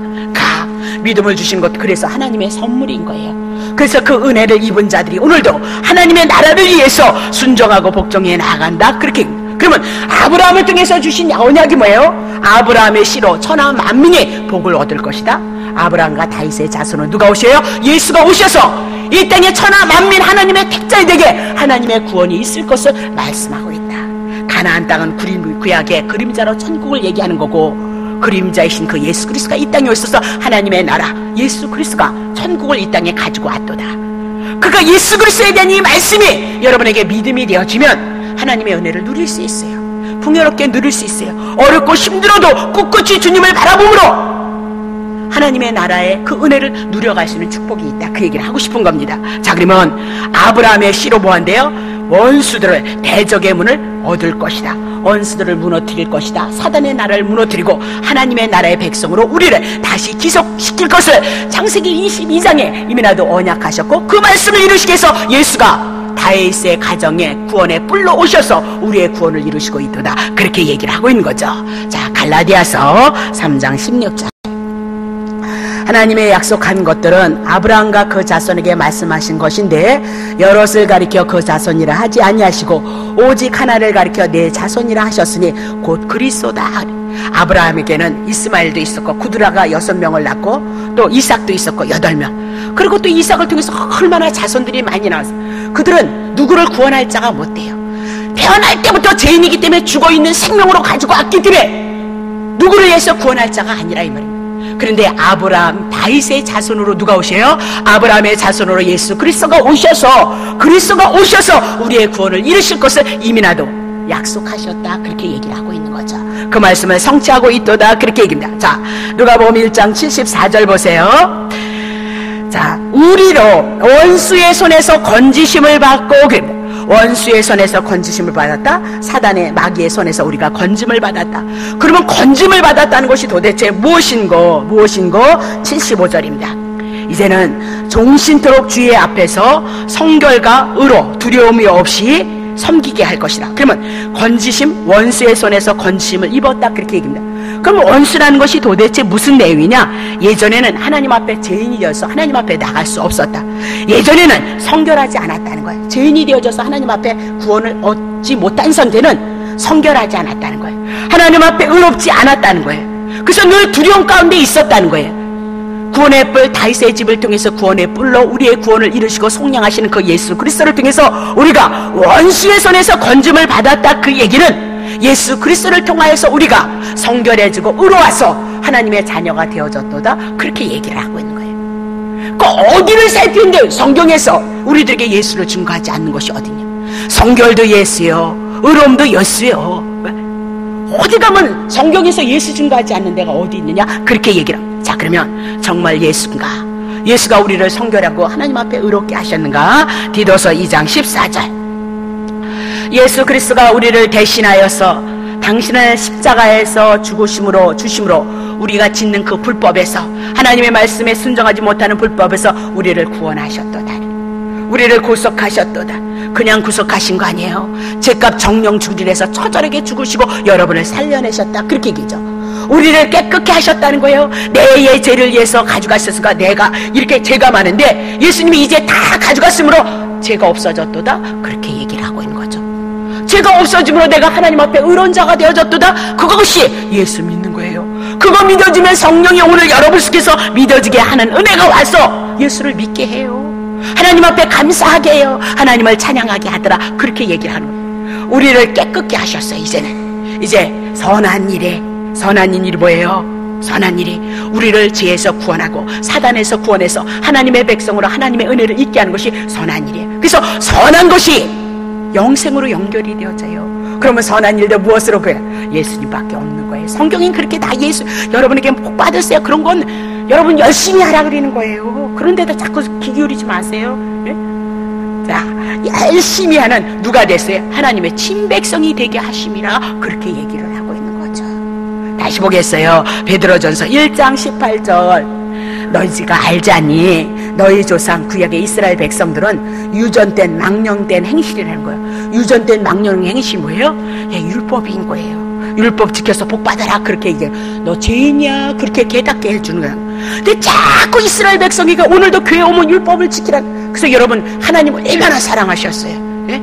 믿음을 주신 것, 그래서 하나님의 선물인 거예요. 그래서 그 은혜를 입은 자들이 오늘도 하나님의 나라를 위해서 순종하고 복종해 나간다, 그렇게. 그러면 아브라함을 통해서 주신 언약이 뭐예요? 아브라함의 씨로 천하 만민이 복을 얻을 것이다. 아브라함과 다윗의 자손은 누가 오셔요? 예수가 오셔서 이 땅에 천하 만민 하나님의 택자이 되게 하나님의 구원이 있을 것을 말씀하고 있다. 가나안 땅은 구약의 그림자로 천국을 얘기하는 거고, 그림자이신 그 예수 그리스도가 이 땅에 오셔서 하나님의 나라 예수 그리스도가 천국을 이 땅에 가지고 왔도다. 그가 예수 그리스도에 대한 이 말씀이 여러분에게 믿음이 되어지면 하나님의 은혜를 누릴 수 있어요. 풍요롭게 누릴 수 있어요. 어렵고 힘들어도 꿋꿋이 주님을 바라봄으로 하나님의 나라의 그 은혜를 누려갈 수 있는 축복이 있다, 그 얘기를 하고 싶은 겁니다. 자, 그러면 아브라함의 씨로 뭐한대요? 원수들을, 대적의 문을 얻을 것이다. 원수들을 무너뜨릴 것이다. 사단의 나라를 무너뜨리고 하나님의 나라의 백성으로 우리를 다시 기속시킬 것을 창세기 22장에 이미 나도 언약하셨고, 그 말씀을 이루시기 위해서 예수가 다윗의 가정에 구원의 뿔로 오셔서 우리의 구원을 이루시고 있도다, 그렇게 얘기를 하고 있는 거죠. 자, 갈라디아서 3장 16절. 하나님의 약속한 것들은 아브라함과 그 자손에게 말씀하신 것인데 여럿을 가리켜 그 자손이라 하지 아니하시고 오직 하나를 가리켜 내 자손이라 하셨으니 곧 그리스도다. 아브라함에게는 이스마엘도 있었고 구드라가 6명을 낳고 또 이삭도 있었고 8명, 그리고 또 이삭을 통해서 얼마나 자손들이 많이 나왔어요. 그들은 누구를 구원할 자가 못 돼요. 태어날 때부터 죄인이기 때문에 죽어있는 생명으로 가지고 왔기 때문에 누구를 위해서 구원할 자가 아니라 이 말입니다. 그런데 아브라함, 다윗의 자손으로 누가 오셔요? 아브라함의 자손으로 예수 그리스도가 오셔서 우리의 구원을 이루실 것을 이미 나도 약속하셨다, 그렇게 얘기를 하고 있는 거죠. 그 말씀을 성취하고 있도다, 그렇게 얘기합니다. 자, 누가복음 1장 74절 보세요. 자, 우리로 원수의 손에서 건지심을 받고, 원수의 손에서 건지심을 받았다. 사단의 마귀의 손에서 우리가 건짐을 받았다. 그러면 건짐을 받았다는 것이 도대체 무엇인고 75절입니다. 이제는 종신토록 주의 앞에서 성결과 의로 두려움이 없이 섬기게 할 것이다. 그러면 건지심, 원수의 손에서 건지심을 입었다, 그렇게 얘기합니다. 그럼 원수라는 것이 도대체 무슨 내용이냐? 예전에는 하나님 앞에 죄인이 되어서 하나님 앞에 나갈 수 없었다. 예전에는 성결하지 않았다는 거예요. 죄인이 되어져서 하나님 앞에 구원을 얻지 못한 상태는 성결하지 않았다는 거예요. 하나님 앞에 의롭지 않았다는 거예요. 그래서 늘 두려움 가운데 있었다는 거예요. 구원의 뿔, 다윗의 집을 통해서 구원의 뿔로 우리의 구원을 이루시고 속량하시는 그 예수 그리스도를 통해서 우리가 원수의 손에서 건짐을 받았다, 그 얘기는 예수 그리스도를 통하여서 우리가 성결해지고 의로워서 하나님의 자녀가 되어졌도다, 그렇게 얘기를 하고 있는 거예요. 그 어디를 살피는데 성경에서 우리들에게 예수를 증거하지 않는 것이 어디냐? 성결도 예수요, 의로움도 예수요. 어디 가면 성경에서 예수 증거하지 않는 데가 어디 있느냐, 그렇게 얘기를 합니다. 자, 그러면 정말 예수가 우리를 성결하고 하나님 앞에 의롭게 하셨는가? 디도서 2장 14절. 예수 그리스도가 우리를 대신하여서 당신의 십자가에서 주심으로 우리가 짓는 그 불법에서, 하나님의 말씀에 순종하지 못하는 불법에서 우리를 구원하셨도다. 우리를 구속하셨도다. 그냥 구속하신 거 아니에요. 죄값 정령 주일에서 처절하게 죽으시고 여러분을 살려내셨다, 그렇게 얘기죠. 우리를 깨끗게 하셨다는 거예요. 내의 죄를 위해서 가져가셨으니까, 내가 이렇게 죄가 많은데 예수님이 이제 다 가져갔으므로 죄가 없어졌도다, 그렇게 얘기를 하고 있는 거죠. 죄가 없어짐으로 내가 하나님 앞에 의로운 자가 되어졌도다, 그것이 예수 믿는 거예요. 그거 믿어지면 성령이 오늘 여러분 속에서 믿어지게 하는 은혜가 와서 예수를 믿게 해요. 하나님 앞에 감사하게 해요. 하나님을 찬양하게 하더라, 그렇게 얘기를 하는 거예요. 우리를 깨끗게 하셨어요. 이제 선한 일이 뭐예요? 선한 일이 우리를 죄에서 구원하고 사단에서 구원해서 하나님의 백성으로 하나님의 은혜를 잊게 하는 것이 선한 일이에요. 그래서 선한 것이 영생으로 연결이 되어져요. 그러면 선한 일도 무엇으로? 그래요? 예수님밖에 없는 거예요. 성경인 그렇게 다 여러분에게 복 받으세요. 그런 건 여러분 열심히 하라 그러는 거예요. 그런데도 자꾸 귀 기울이지 마세요. 네? 자, 열심히 하는 누가 됐어요? 하나님의 친백성이 되게 하심이라 그렇게 얘기를 하고 있는 거죠. 다시 보겠어요. 베드로전서 1장 18절. 너희가 알지 않니? 너희 조상 구약의 이스라엘 백성들은 유전된 망령된 행실이라는 거예요. 유전된 망령 행실이 뭐예요? 율법인 거예요. 율법 지켜서 복 받아라 그렇게 얘기해요. 너 죄인이야 그렇게 깨닫게 해주는 거야. 근데 자꾸 이스라엘 백성이가 오늘도 교회 오면 율법을 지키라. 그래서 여러분 하나님을 얼마나 사랑하셨어요? 예?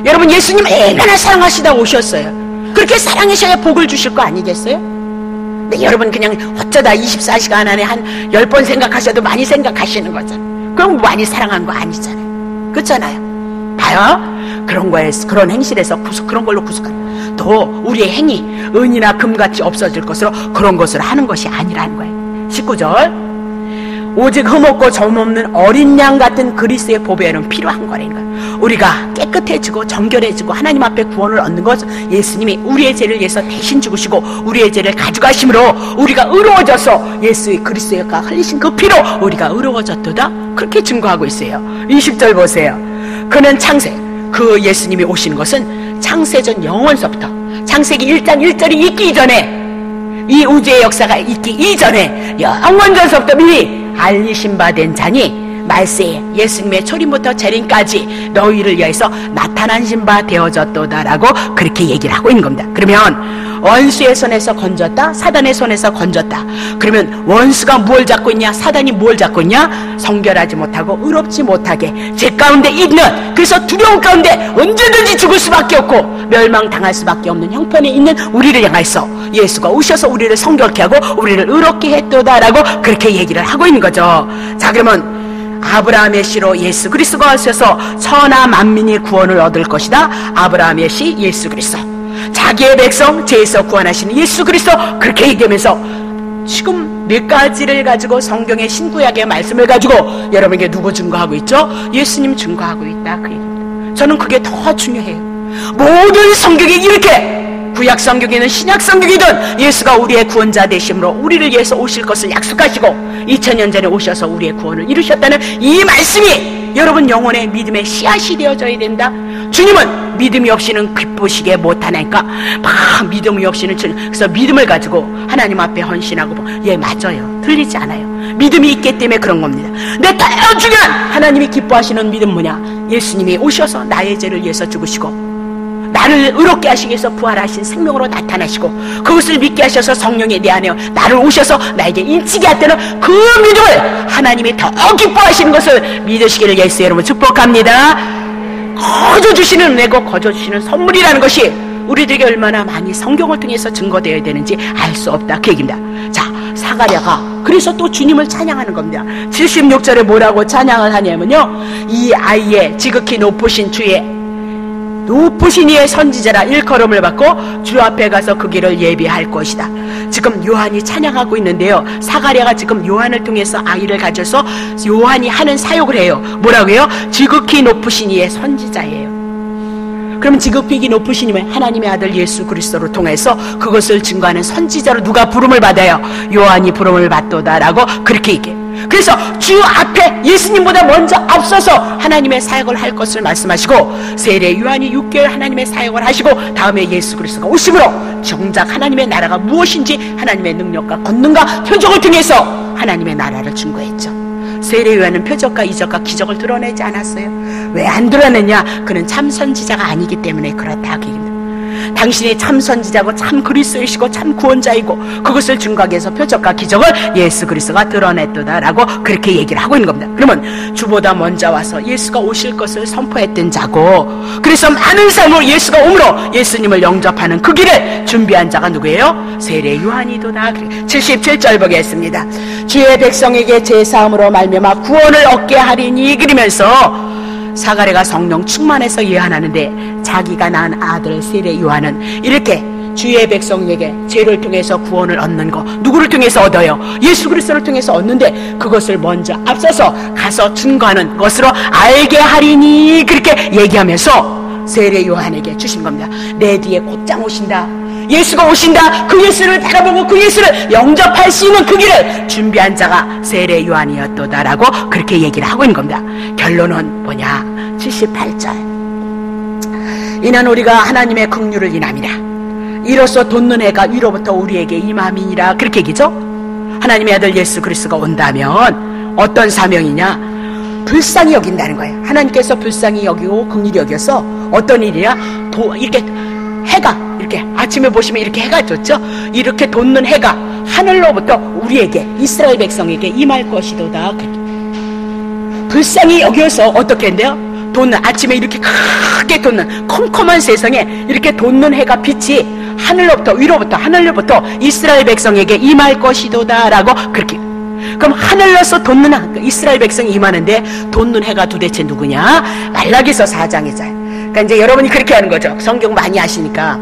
여러분 예수님 얼마나 사랑하시다 오셨어요. 그렇게 사랑하셔야 복을 주실 거 아니겠어요? 근데 여러분 그냥 어쩌다 24시간 안에 한 10번 생각하셔도 많이 생각하시는 거잖아요. 그럼 많이 사랑한 거 아니잖아요. 그렇잖아요. 봐요. 그런 거에서, 그런 행실에서 그런 걸로 구속하는. 또 우리의 행위 은이나 금같이 없어질 것으로 그런 것을 하는 것이 아니라는 거예요. 19절. 오직 흠없고 점없는 어린 양 같은 그리스도의 보배는 필요한 거라는 거예요. 우리가 깨끗해지고 정결해지고 하나님 앞에 구원을 얻는 것은 예수님이 우리의 죄를 위해서 대신 죽으시고 우리의 죄를 가져가심으로 우리가 의로워져서 예수의 그리스도가 흘리신 그 피로 우리가 의로워졌도다. 그렇게 증거하고 있어요. 20절 보세요. 그는 창세, 그 예수님이 오시는 것은 창세전 영원서부터 창세기 1장 1절이 있기 이전에, 이 우주의 역사가 있기 이전에 영원전서부터 미리 알리신 바 된 자니 말세에 예수님의 초림부터 재림까지 너희를 위해서 나타나신 바 되어졌도다라고 그렇게 얘기를 하고 있는 겁니다. 그러면 원수의 손에서 건졌다, 사단의 손에서 건졌다. 그러면 원수가 뭘 잡고 있냐, 사단이 뭘 잡고 있냐? 성결하지 못하고 의롭지 못하게 죄 가운데 있는, 그래서 두려움 가운데 언제든지 죽을 수밖에 없고 멸망당할 수밖에 없는 형편에 있는 우리를 향해서 예수가 오셔서 우리를 성결케 하고 우리를 의롭게 했도다라고 그렇게 얘기를 하고 있는 거죠. 자, 그러면 아브라함의 씨로 예수 그리스도가 오셔서 천하 만민이 구원을 얻을 것이다. 아브라함의 씨 예수 그리스도, 자기의 백성 죄에서 구원하시는 예수 그리스도, 그렇게 얘기하면서 지금 몇 가지를 가지고 성경의 신구약의 말씀을 가지고 여러분에게 누구 증거하고 있죠? 예수님 증거하고 있다 그 얘기입니다. 저는 그게 더 중요해요. 모든 성경이 이렇게, 구약 성경이든 신약 성경이든 예수가 우리의 구원자 되심으로 우리를 위해서 오실 것을 약속하시고 2000년 전에 오셔서 우리의 구원을 이루셨다는 이 말씀이 여러분 영혼의 믿음의 씨앗이 되어져야 된다. 주님은 믿음이 없이는 기쁘시게 못하니까 막 믿음이 없이는 주님, 그래서 믿음을 가지고 하나님 앞에 헌신하고 예 맞아요, 틀리지 않아요. 믿음이 있기 때문에 그런 겁니다. 근데 더 중요한 하나님이 기뻐하시는 믿음 뭐냐? 예수님이 오셔서 나의 죄를 위해서 죽으시고 나를 의롭게 하시기 위해서 부활하신 생명으로 나타나시고 그것을 믿게 하셔서 성령이 내 안에 나를 오셔서 나에게 인치게 하다는 그 믿음을 하나님이 더 기뻐하시는 것을 믿으시기를 예수 여러분 축복합니다. 거저 주시는 은혜고 거저 주시는 선물이라는 것이 우리들에게 얼마나 많이 성경을 통해서 증거되어야 되는지 알 수 없다 그 얘기입니다. 자, 사가랴가 그래서 또 주님을 찬양하는 겁니다. 76절에 뭐라고 찬양을 하냐면요, 이 아이의 지극히 높으신 주의 높으신 이의 선지자라 일컬음을 받고 주 앞에 가서 그 길을 예비할 것이다. 지금 요한이 찬양하고 있는데요, 사가랴가 지금 요한을 통해서 아이를 가져서 요한이 하는 사역을 해요. 뭐라고 해요? 지극히 높으신 이의 선지자예요. 그럼 지극히 높으신 이의 하나님의 아들 예수 그리스도를 통해서 그것을 증거하는 선지자로 누가 부름을 받아요? 요한이 부름을 받도다라고 그렇게 얘기해요. 그래서 주 앞에 예수님보다 먼저 앞서서 하나님의 사역을 할 것을 말씀하시고, 세례 요한이 6개월 하나님의 사역을 하시고 다음에 예수 그리스도가 오심으로 정작 하나님의 나라가 무엇인지 하나님의 능력과 권능과 표적을 통해서 하나님의 나라를 증거했죠. 세례 요한은 표적과 이적과 기적을 드러내지 않았어요. 왜 안 드러내냐? 그는 참 선지자가 아니기 때문에 그렇다 그 얘기입니다. 당신이 참 선지자고 참 그리스도이시고 참 구원자이고 그것을 증거하기 위해서 표적과 기적을 예수 그리스도가 드러냈도다라고 그렇게 얘기를 하고 있는 겁니다. 그러면 주보다 먼저 와서 예수가 오실 것을 선포했던 자고, 그래서 많은 삶으로 예수가 오므로 예수님을 영접하는 그 길을 준비한 자가 누구예요? 세례 요한이도다. 77절 보겠습니다. 주의 백성에게 제사함으로 말미암아 구원을 얻게 하리니, 그러면서 사가랴가 성령 충만해서 예언하는데 자기가 낳은 아들 세례 요한은 이렇게 주의 백성에게 죄를 통해서 구원을 얻는 거 누구를 통해서 얻어요? 예수 그리스도를 통해서 얻는데 그것을 먼저 앞서서 가서 증거하는 것으로 알게 하리니, 그렇게 얘기하면서 세례 요한에게 주신 겁니다. 내 뒤에 곧장 오신다, 예수가 오신다, 그 예수를 바라보고 그 예수를 영접할 수 있는 그 길을 준비한 자가 세례 요한이었도다라고 그렇게 얘기를 하고 있는 겁니다. 결론은 뭐냐? 78절. 이는 우리가 하나님의 긍휼을 인함이라. 이로써 돋는 해가 위로부터 우리에게 임함이니라. 그렇게 얘기죠. 하나님의 아들 예수 그리스도가 온다면 어떤 사명이냐? 불쌍히 여긴다는 거예요. 하나님께서 불쌍히 여기고 긍휼히 여겨서 어떤 일이야? 이렇게 해가 이렇게 아침에 보시면 이렇게 해가 졌죠. 이렇게 돋는 해가 하늘로부터 우리에게 이스라엘 백성에게 임할 것이도다. 불쌍히 여겨서 어떻게 한대요? 돋는 아침에 이렇게 크게 돋는 컴컴한 세상에 이렇게 돋는 해가 빛이 하늘로부터 위로부터 하늘로부터 이스라엘 백성에게 임할 것이도다라고 그렇게. 그럼 하늘로서 돋는 이스라엘 백성이 임하는데 돋는 해가 도대체 누구냐? 말라기서 4장이죠. 그러니까 이제 여러분이 그렇게 하는 거죠. 성경 많이 아시니까.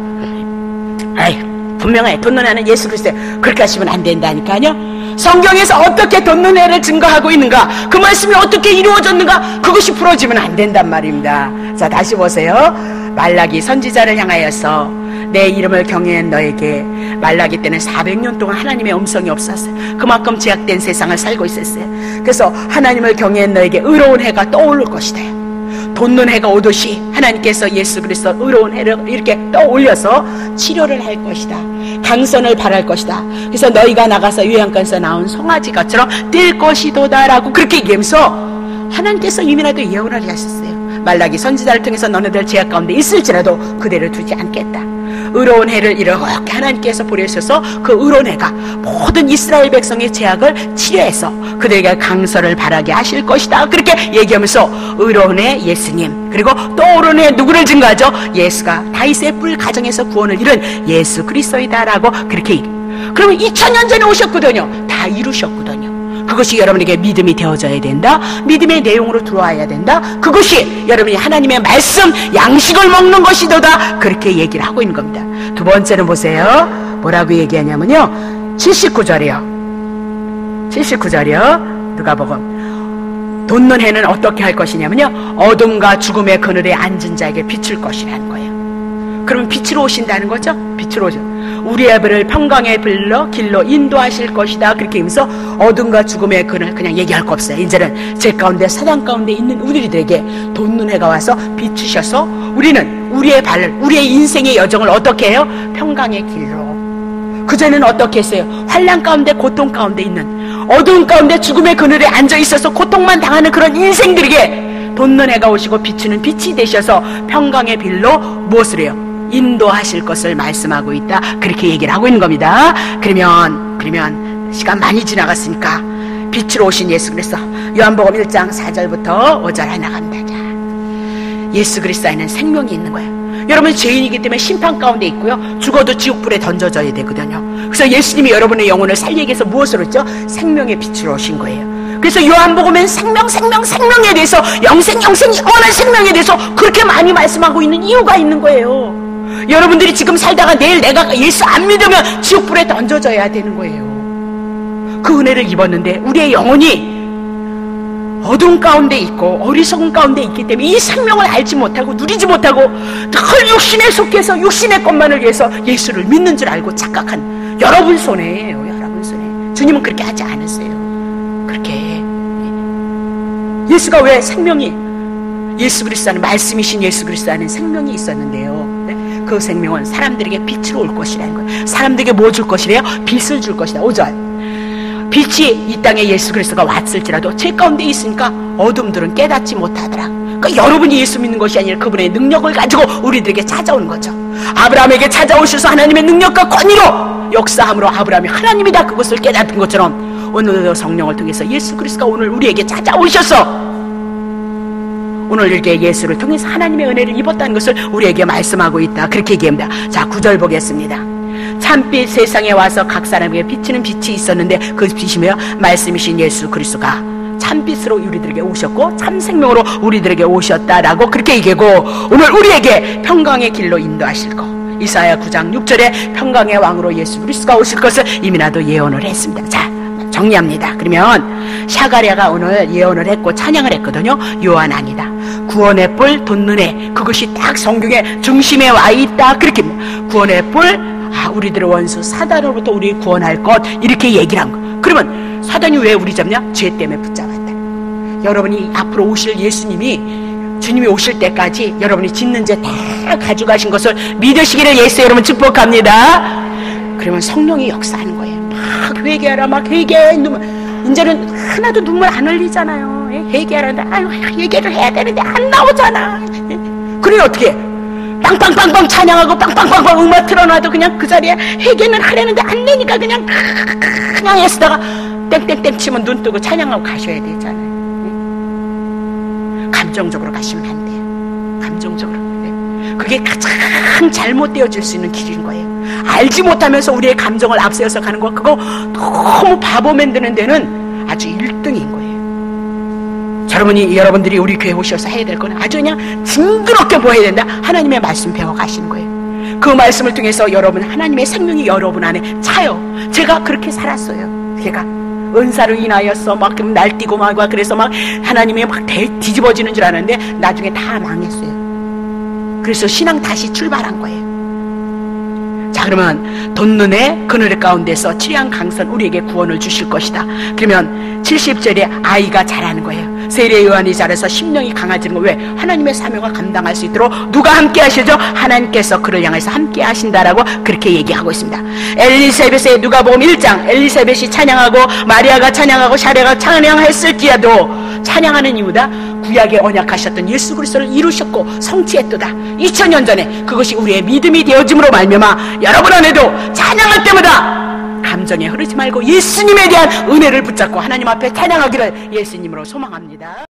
아이, 분명해. 돋는 해는 예수 그리스도. 그렇게 하시면 안 된다니까요. 성경에서 어떻게 돋는 해를 증거하고 있는가, 그 말씀이 어떻게 이루어졌는가, 그것이 풀어지면 안 된단 말입니다. 자, 다시 보세요. 말라기 선지자를 향하여서 내 이름을 경외한 너에게. 말라기 때는 400년 동안 하나님의 음성이 없었어요. 그만큼 제약된 세상을 살고 있었어요. 그래서 하나님을 경외한 너에게 의로운 해가 떠오를 것이다. 돋는 해가 오듯이 하나님께서 예수 그리스도 의로운 해를 이렇게 떠올려서 치료를 할 것이다. 강선을 바랄 것이다. 그래서 너희가 나가서 요양간에서 나온 송아지같처럼 뛸 것이도다라고 그렇게 얘기하면서 하나님께서 이미라도 예언을 하셨어요. 말라기 선지자를 통해서 너네들 제약 가운데 있을지라도 그대를 두지 않겠다. 의로운 해를 이렇게 하나님께서 보내셔서 그 의로운 해가 모든 이스라엘 백성의 제약을 치료해서 그들에게 강설을 바라게 하실 것이다. 그렇게 얘기하면서 의로운 해 예수님, 그리고 또 의로운 해 누구를 증거하죠? 예수가 다윗의 뿔 가정에서 구원을 이룬 예수 그리스도이다라고 그렇게 얘기해요. 그러면 2000년 전에 오셨거든요. 다 이루셨거든요. 그것이 여러분에게 믿음이 되어져야 된다. 믿음의 내용으로 들어와야 된다. 그것이 여러분이 하나님의 말씀 양식을 먹는 것이도다. 그렇게 얘기를 하고 있는 겁니다. 두 번째는 보세요. 뭐라고 얘기하냐면요, 79절이요. 누가복음. 돋는 해는 어떻게 할 것이냐면요, 어둠과 죽음의 그늘에 앉은 자에게 비칠 것이라는 거예요. 그러면 빛으로 오신다는 거죠. 빛으로 오셔. 우리의 불을 평강의 불로 길로 인도하실 것이다. 그렇게 하면서 어둠과 죽음의 그늘, 그냥 얘기할 거 없어요. 이제는 제 가운데 사단 가운데 있는 우리들에게 돋는 해가 와서 비추셔서 우리는 우리의 발을, 우리의 인생의 여정을 어떻게 해요? 평강의 길로. 그전에는 어떻게 했어요? 환난 가운데, 고통 가운데 있는, 어두운 가운데 죽음의 그늘에 앉아 있어서 고통만 당하는 그런 인생들에게 돋는 해가 오시고 비추는 빛이 되셔서 평강의 빌로 무엇을 해요? 인도하실 것을 말씀하고 있다. 그렇게 얘기를 하고 있는 겁니다. 그러면 시간 많이 지나갔으니까 빛으로 오신 예수 그리스도, 요한복음 1장 4절부터 5절 나갑니다. 예수 그리스도에는 생명이 있는 거예요. 여러분이 죄인이기 때문에 심판 가운데 있고요, 죽어도 지옥불에 던져져야 되거든요. 그래서 예수님이 여러분의 영혼을 살리기 위해서 무엇으로 했죠? 생명의 빛으로 오신 거예요. 그래서 요한복음엔 생명에 대해서, 영원한 생명에 대해서 그렇게 많이 말씀하고 있는 이유가 있는 거예요. 여러분들이 지금 살다가 내일 내가 예수 안 믿으면 지옥불에 던져져야 되는 거예요. 그 은혜를 입었는데 우리의 영혼이 어둠 가운데 있고 어리석은 가운데 있기 때문에 이 생명을 알지 못하고 누리지 못하고 늘 육신에 속해서 육신의 것만을 위해서 예수를 믿는 줄 알고 착각한 여러분 손해예요. 여러분 손해. 주님은 그렇게 하지 않으세요. 그렇게 예수가 왜 생명이, 예수 그리스도 안에, 말씀이신 예수 그리스도 안에 생명이 있었는데요, 그 생명은 사람들에게 빛으로 올 것이라는 거예요. 사람들에게 뭐 줄 것이래요? 빛을 줄 것이다. 5절. 빛이 이 땅에 예수 그리스도가 왔을지라도 제 가운데 있으니까 어둠들은 깨닫지 못하더라. 그러니까 여러분이 예수 믿는 것이 아니라 그분의 능력을 가지고 우리들에게 찾아오는 거죠. 아브라함에게 찾아오셔서 하나님의 능력과 권위로 역사함으로 아브라함이 하나님이다, 그것을 깨닫은 것처럼 오늘도 성령을 통해서 예수 그리스도가 오늘 우리에게 찾아오셔서 오늘 이렇게 예수를 통해서 하나님의 은혜를 입었다는 것을 우리에게 말씀하고 있다. 그렇게 얘기합니다. 자, 9절 보겠습니다. 참빛 세상에 와서 각 사람에게 비치는 빛이 있었는데 그 빛이 뭐야? 말씀이신 예수 그리스도가 참빛으로 우리들에게 오셨고 참생명으로 우리들에게 오셨다라고 그렇게 얘기하고, 오늘 우리에게 평강의 길로 인도하실 거, 이사야 9장 6절에 평강의 왕으로 예수 그리스도가 오실 것을 이미나도 예언을 했습니다. 자, 정리합니다. 그러면 샤가랴가 오늘 예언을 했고 찬양을 했거든요. 요한 아니다. 구원의 뿔, 돋는 해, 그것이 딱 성경의 중심에 와 있다. 그렇게 구원의 뿔, 우리들의 원수 사단으로부터 우리 구원할 것, 이렇게 얘기를 한 거. 그러면 사단이 왜 우리 잡냐? 죄 때문에 붙잡았다. 여러분이 앞으로 오실 예수님이 주님이 오실 때까지 여러분이 짓는 죄 다 가져가신 것을 믿으시기를 예수 여러분 축복합니다. 그러면 성령이 역사하는 거예요. 막 회개하라, 막 회개해. 이제는 하나도 눈물 안 흘리잖아요. 회개하라는데, 아유, 회개를 해야 되는데 안 나오잖아. 그래, 어떻게? 빵빵빵빵 찬양하고 빵빵빵빵 음악 틀어놔도 그냥 그 자리에 회개는 하려는데 안 내니까 그냥 애쓰다가 땡땡땡 치면 눈 뜨고 찬양하고 가셔야 되잖아요. 감정적으로 가시면 안 돼요. 감정적으로. 그게 가장 잘못되어질 수 있는 길인 거예요. 알지 못하면서 우리의 감정을 앞세워서 가는 거, 그거 너무 바보 만드는 데는 아주 1등인 거예요. 여러분들이 우리 교회 오셔서 해야 될 건 아주 그냥 징그럽게 뭐 해야 된다? 하나님의 말씀 배워가시는 거예요. 그 말씀을 통해서 여러분, 하나님의 생명이 여러분 안에 차요. 제가 그렇게 살았어요. 제가 은사로 인하여서 막 날뛰고 막 그래서 막 하나님이 막 뒤집어지는 줄 알았는데 나중에 다 망했어요. 그래서 신앙 다시 출발한 거예요. 자, 그러면 돋눈의 그늘 가운데서 치량 강선 우리에게 구원을 주실 것이다. 그러면 70절에 아이가 자라는 거예요. 세례 요한이 자라서 심령이 강해지는 거. 왜? 하나님의 사명을 감당할 수 있도록 누가 함께 하시죠? 하나님께서 그를 향해서 함께 하신다라고 그렇게 얘기하고 있습니다. 엘리사벳의 누가복음 1장, 엘리사벳이 찬양하고 마리아가 찬양하고 샤레가 찬양했을지라도 찬양하는 이유다. 구약에 언약하셨던 예수 그리스도를 이루셨고 성취했도다. 2000년 전에 그것이 우리의 믿음이 되어짐으로 말미암아 여러분 안에도 찬양할 때마다 감정에 흐르지 말고 예수님에 대한 은혜를 붙잡고 하나님 앞에 찬양하기를 예수님으로 소망합니다.